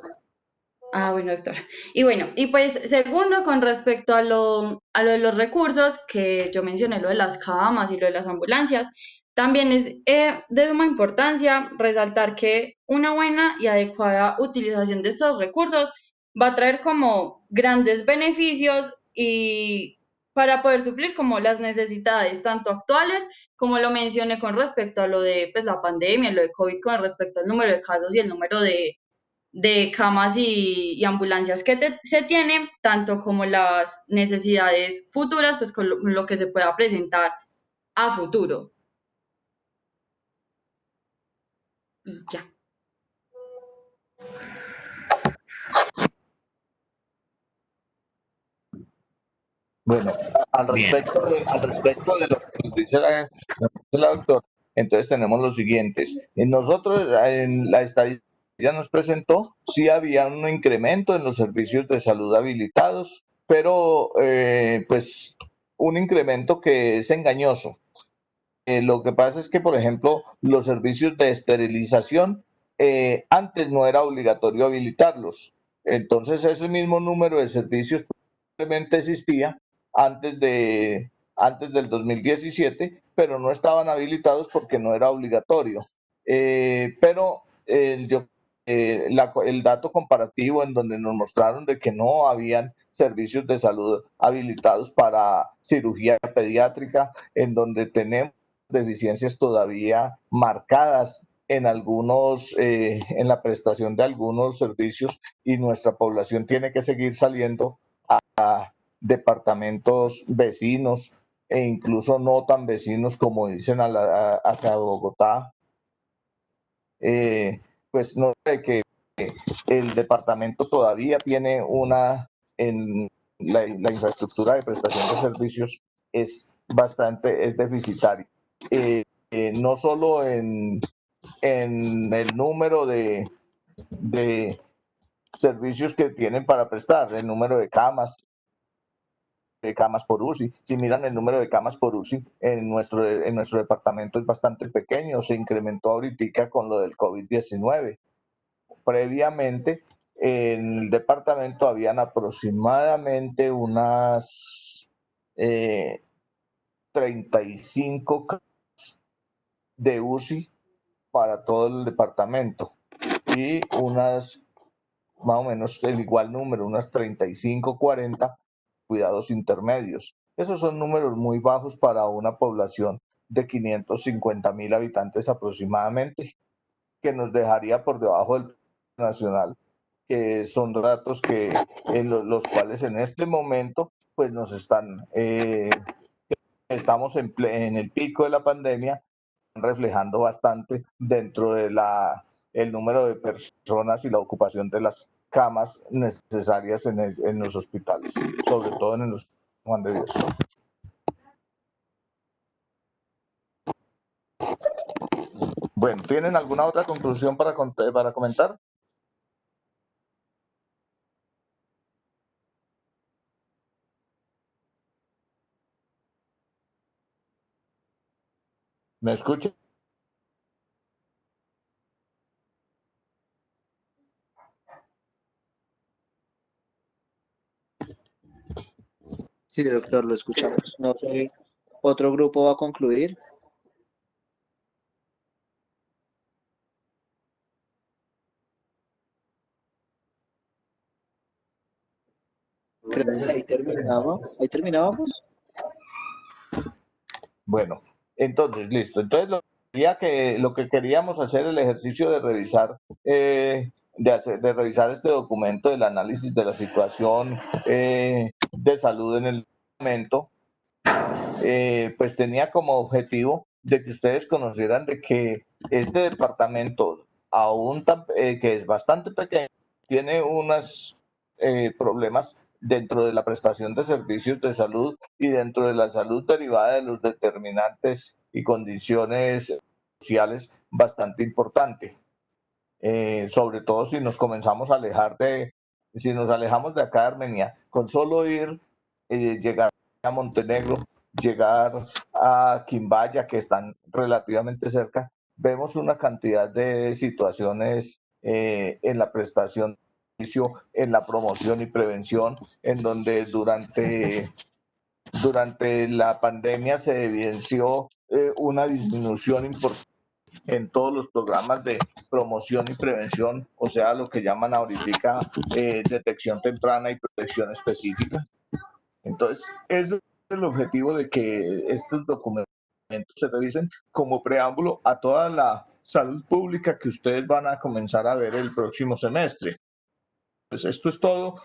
Ah, bueno, doctor. Y bueno, y pues segundo, con respecto a lo de los recursos, que yo mencioné lo de las camas y lo de las ambulancias, también es de suma importancia resaltar que una buena y adecuada utilización de estos recursos va a traer como grandes beneficios y para poder suplir como las necesidades tanto actuales, como lo mencioné con respecto a lo de pues, la pandemia, lo de COVID, con respecto al número de casos y el número de camas y ambulancias que se tienen, tanto como las necesidades futuras, pues con lo que se pueda presentar a futuro. Y ya. Bueno, al respecto de lo que nos dice la doctora, entonces tenemos los siguientes. Nosotros en la estadística ya nos presentó, sí había un incremento en los servicios de salud habilitados, pero pues un incremento que es engañoso. Lo que pasa es que, por ejemplo, los servicios de esterilización, antes no era obligatorio habilitarlos. Entonces, ese mismo número de servicios probablemente existía antes del 2017, pero no estaban habilitados porque no era obligatorio. Pero el dato comparativo en donde nos mostraron de que no habían servicios de salud habilitados para cirugía pediátrica, en donde tenemos deficiencias todavía marcadas en en la prestación de algunos servicios, y nuestra población tiene que seguir saliendo a departamentos vecinos e incluso no tan vecinos como dicen hacia Bogotá. Pues no sé, que el departamento todavía tiene la infraestructura de prestación de servicios es deficitaria. No solo en el número de servicios que tienen para prestar, el número de camas por UCI. Si miran el número de camas por UCI en nuestro departamento es bastante pequeño, se incrementó ahorita con lo del COVID-19. Previamente en el departamento habían aproximadamente unas 35 camas de UCI para todo el departamento y unas, más o menos el igual número, unas 35, 40 cuidados intermedios. Esos son números muy bajos para una población de 550,000 habitantes aproximadamente, que nos dejaría por debajo del nacional, que son datos los cuales en este momento pues estamos en el pico de la pandemia, reflejando bastante dentro de el número de personas y la ocupación de las camas necesarias en los hospitales, sobre todo en los Juan de Dios. Bueno, ¿tienen alguna otra conclusión para comentar? ¿Me escucha? Sí, doctor, lo escuchamos. No sé, ¿otro grupo va a concluir? Creo que ahí terminamos. Ahí terminábamos. Bueno, entonces, listo. Entonces, lo que queríamos hacer, el ejercicio de revisar, de revisar este documento del análisis de la situación de salud en el momento, pues tenía como objetivo de que ustedes conocieran de que este departamento, que es bastante pequeño, tiene unos problemas dentro de la prestación de servicios de salud y dentro de la salud derivada de los determinantes y condiciones sociales bastante importante. Sobre todo si nos comenzamos a si nos alejamos de acá de Armenia, con solo llegar a Montenegro, llegar a Quimbaya, que están relativamente cerca, vemos una cantidad de situaciones en la prestación de servicio, en la promoción y prevención, en donde durante la pandemia se evidenció una disminución importante en todos los programas de promoción y prevención, o sea, lo que llaman ahorita detección temprana y protección específica. Entonces, ese es el objetivo de que estos documentos se revisen como preámbulo a toda la salud pública que ustedes van a comenzar a ver el próximo semestre. Pues esto es todo.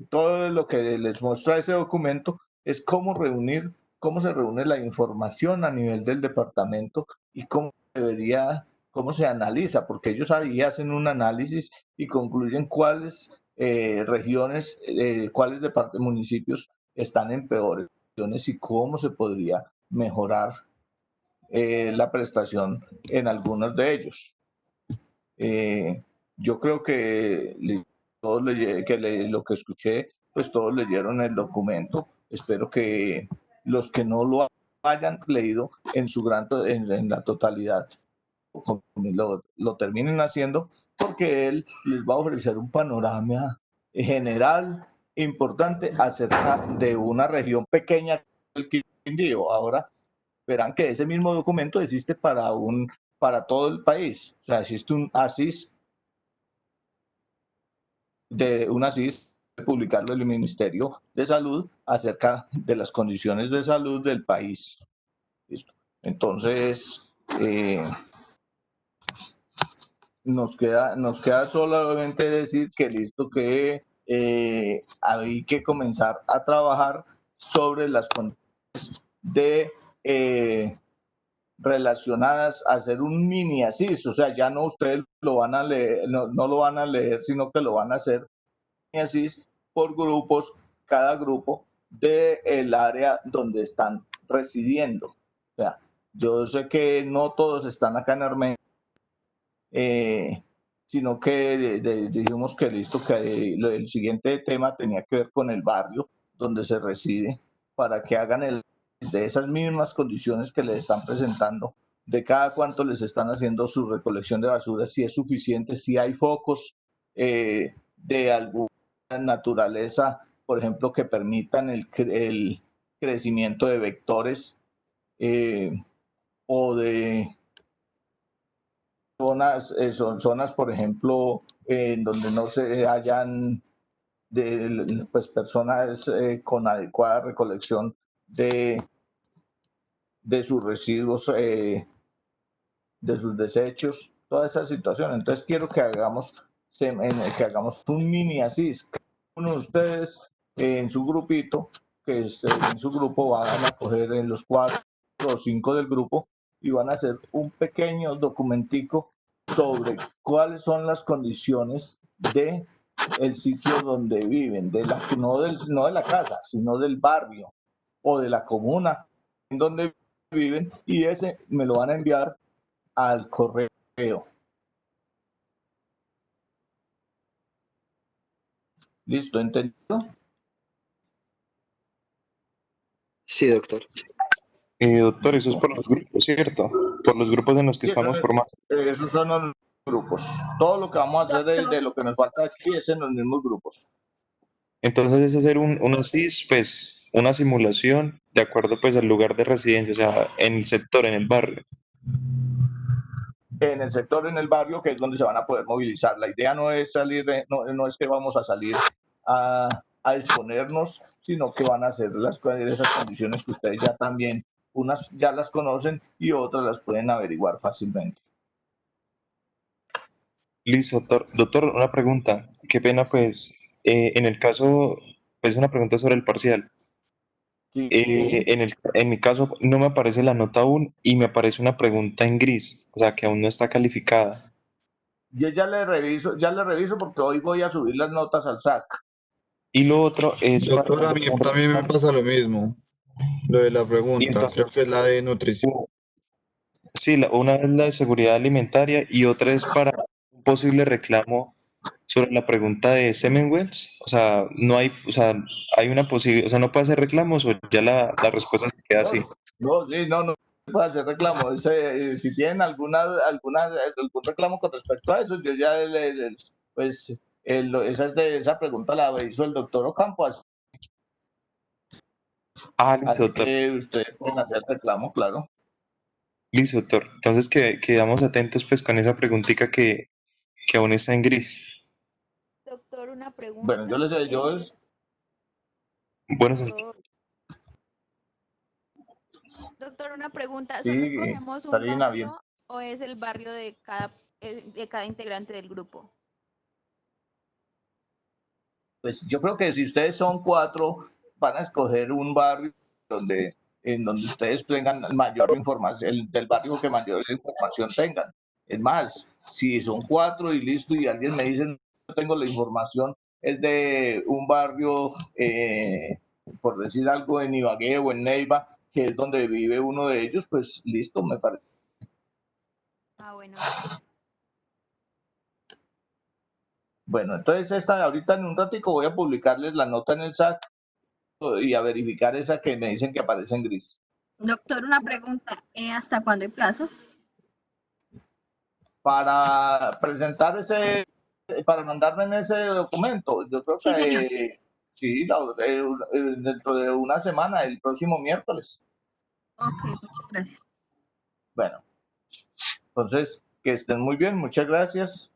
Todo lo que les muestra ese documento es cómo se reúne la información a nivel del departamento y cómo se analiza, porque ellos ahí hacen un análisis y concluyen cuáles regiones, cuáles municipios están en peores condiciones y cómo se podría mejorar la prestación en algunos de ellos. Yo creo que lo que escuché, pues todos leyeron el documento. Espero que los que no lo hayan leído en la totalidad lo terminen haciendo, porque él les va a ofrecer un panorama general importante acerca de una región pequeña del Quindío. Ahora verán que ese mismo documento existe para todo el país. O sea, existe un ASIS publicarlo el Ministerio de Salud acerca de las condiciones de salud del país. ¿Listo? Entonces, nos queda solamente decir que listo, que hay que comenzar a trabajar sobre las condiciones relacionadas a hacer un mini ASIS, o sea, ya no ustedes lo van a leer, no lo van a leer, sino que lo van a hacer ASIS por grupos, cada grupo del área donde están residiendo. O sea, yo sé que no todos están acá en Armenia, sino que dijimos que listo, que el siguiente tema tenía que ver con el barrio donde se reside, para que hagan de esas mismas condiciones que les están presentando, de cada cuánto les están haciendo su recolección de basura, si es suficiente, si hay focos de alguna naturaleza, por ejemplo, que permitan el crecimiento de vectores o de son zonas, por ejemplo, en donde no se hayan pues, personas con adecuada recolección de sus residuos, de sus desechos, toda esa situación. Entonces quiero que hagamos un mini ASIS. Cada uno de ustedes en su grupito, en su grupo van a coger en los 4 o 5 del grupo y van a hacer un pequeño documentico sobre cuáles son las condiciones de el sitio donde viven, no de la casa, sino del barrio o de la comuna en donde viven, y ese me lo van a enviar al correo. ¿Listo? ¿Entendido? Sí, doctor. Doctor, eso es por los grupos, ¿cierto? Por los grupos en los que Sí, estamos formando. esos son los grupos. Todo lo que vamos a hacer de lo que nos falta aquí es en los mismos grupos. Entonces es hacer una CIS, pues una simulación de acuerdo pues al lugar de residencia, o sea, en el sector, en el barrio. En el sector, en el barrio, que es donde se van a poder movilizar. La idea no es salir, no es que vamos a salir a exponernos, sino que van a ser esas condiciones que ustedes ya también, unas ya las conocen y otras las pueden averiguar fácilmente. Listo, doctor. Doctor, una pregunta. Qué pena, pues, en el caso, pues una pregunta sobre el parcial. Sí. En mi caso no me aparece la nota aún y me aparece una pregunta en gris, o sea, que aún no está calificada. Yo ya le reviso porque hoy voy a subir las notas al SAC. Y lo otro es... Doctor, a mí también me pasa lo mismo, lo de la Y pregunta, entonces, creo que es la de nutrición. sí, una es la de seguridad alimentaria y otra es para un posible reclamo sobre la pregunta de Semenwells. O sea, no hay, o sea, hay una posible, o sea, no puede hacer reclamos o ya la respuesta se queda así. No, sí, no puedo hacer reclamo. Si tienen algún reclamo con respecto a eso, yo ya pues esa pregunta la hizo el doctor Ocampo. Listo, Así doctor. que ustedes pueden hacer reclamo, claro. Listo, doctor. Entonces quedamos atentos pues con esa preguntita que aún está en gris. Doctor, una pregunta. Bueno, yo les Bueno, señor. Doctor, una pregunta. Sí, ¿Solo escogemos un Karina, bien. barrio o es el barrio de cada integrante del grupo? Pues yo creo que si ustedes son 4, van a escoger un barrio en donde ustedes tengan mayor información, del barrio que mayor información tengan. Es más, si son 4 y listo y alguien me dice no tengo la información, es de un barrio, por decir algo, en Ibagué o en Neiva, que es donde vive uno de ellos, pues listo, me parece. Bueno. Bueno, entonces ahorita en un ratico voy a publicarles la nota en el SAC y a verificar esa que me dicen que aparece en gris. Doctor, una pregunta. ¿Hasta cuándo hay plazo? Para presentar para mandarme en ese documento, yo creo que sí, dentro de una semana, el próximo miércoles. Ok, muchas gracias. Bueno, entonces, que estén muy bien, muchas gracias.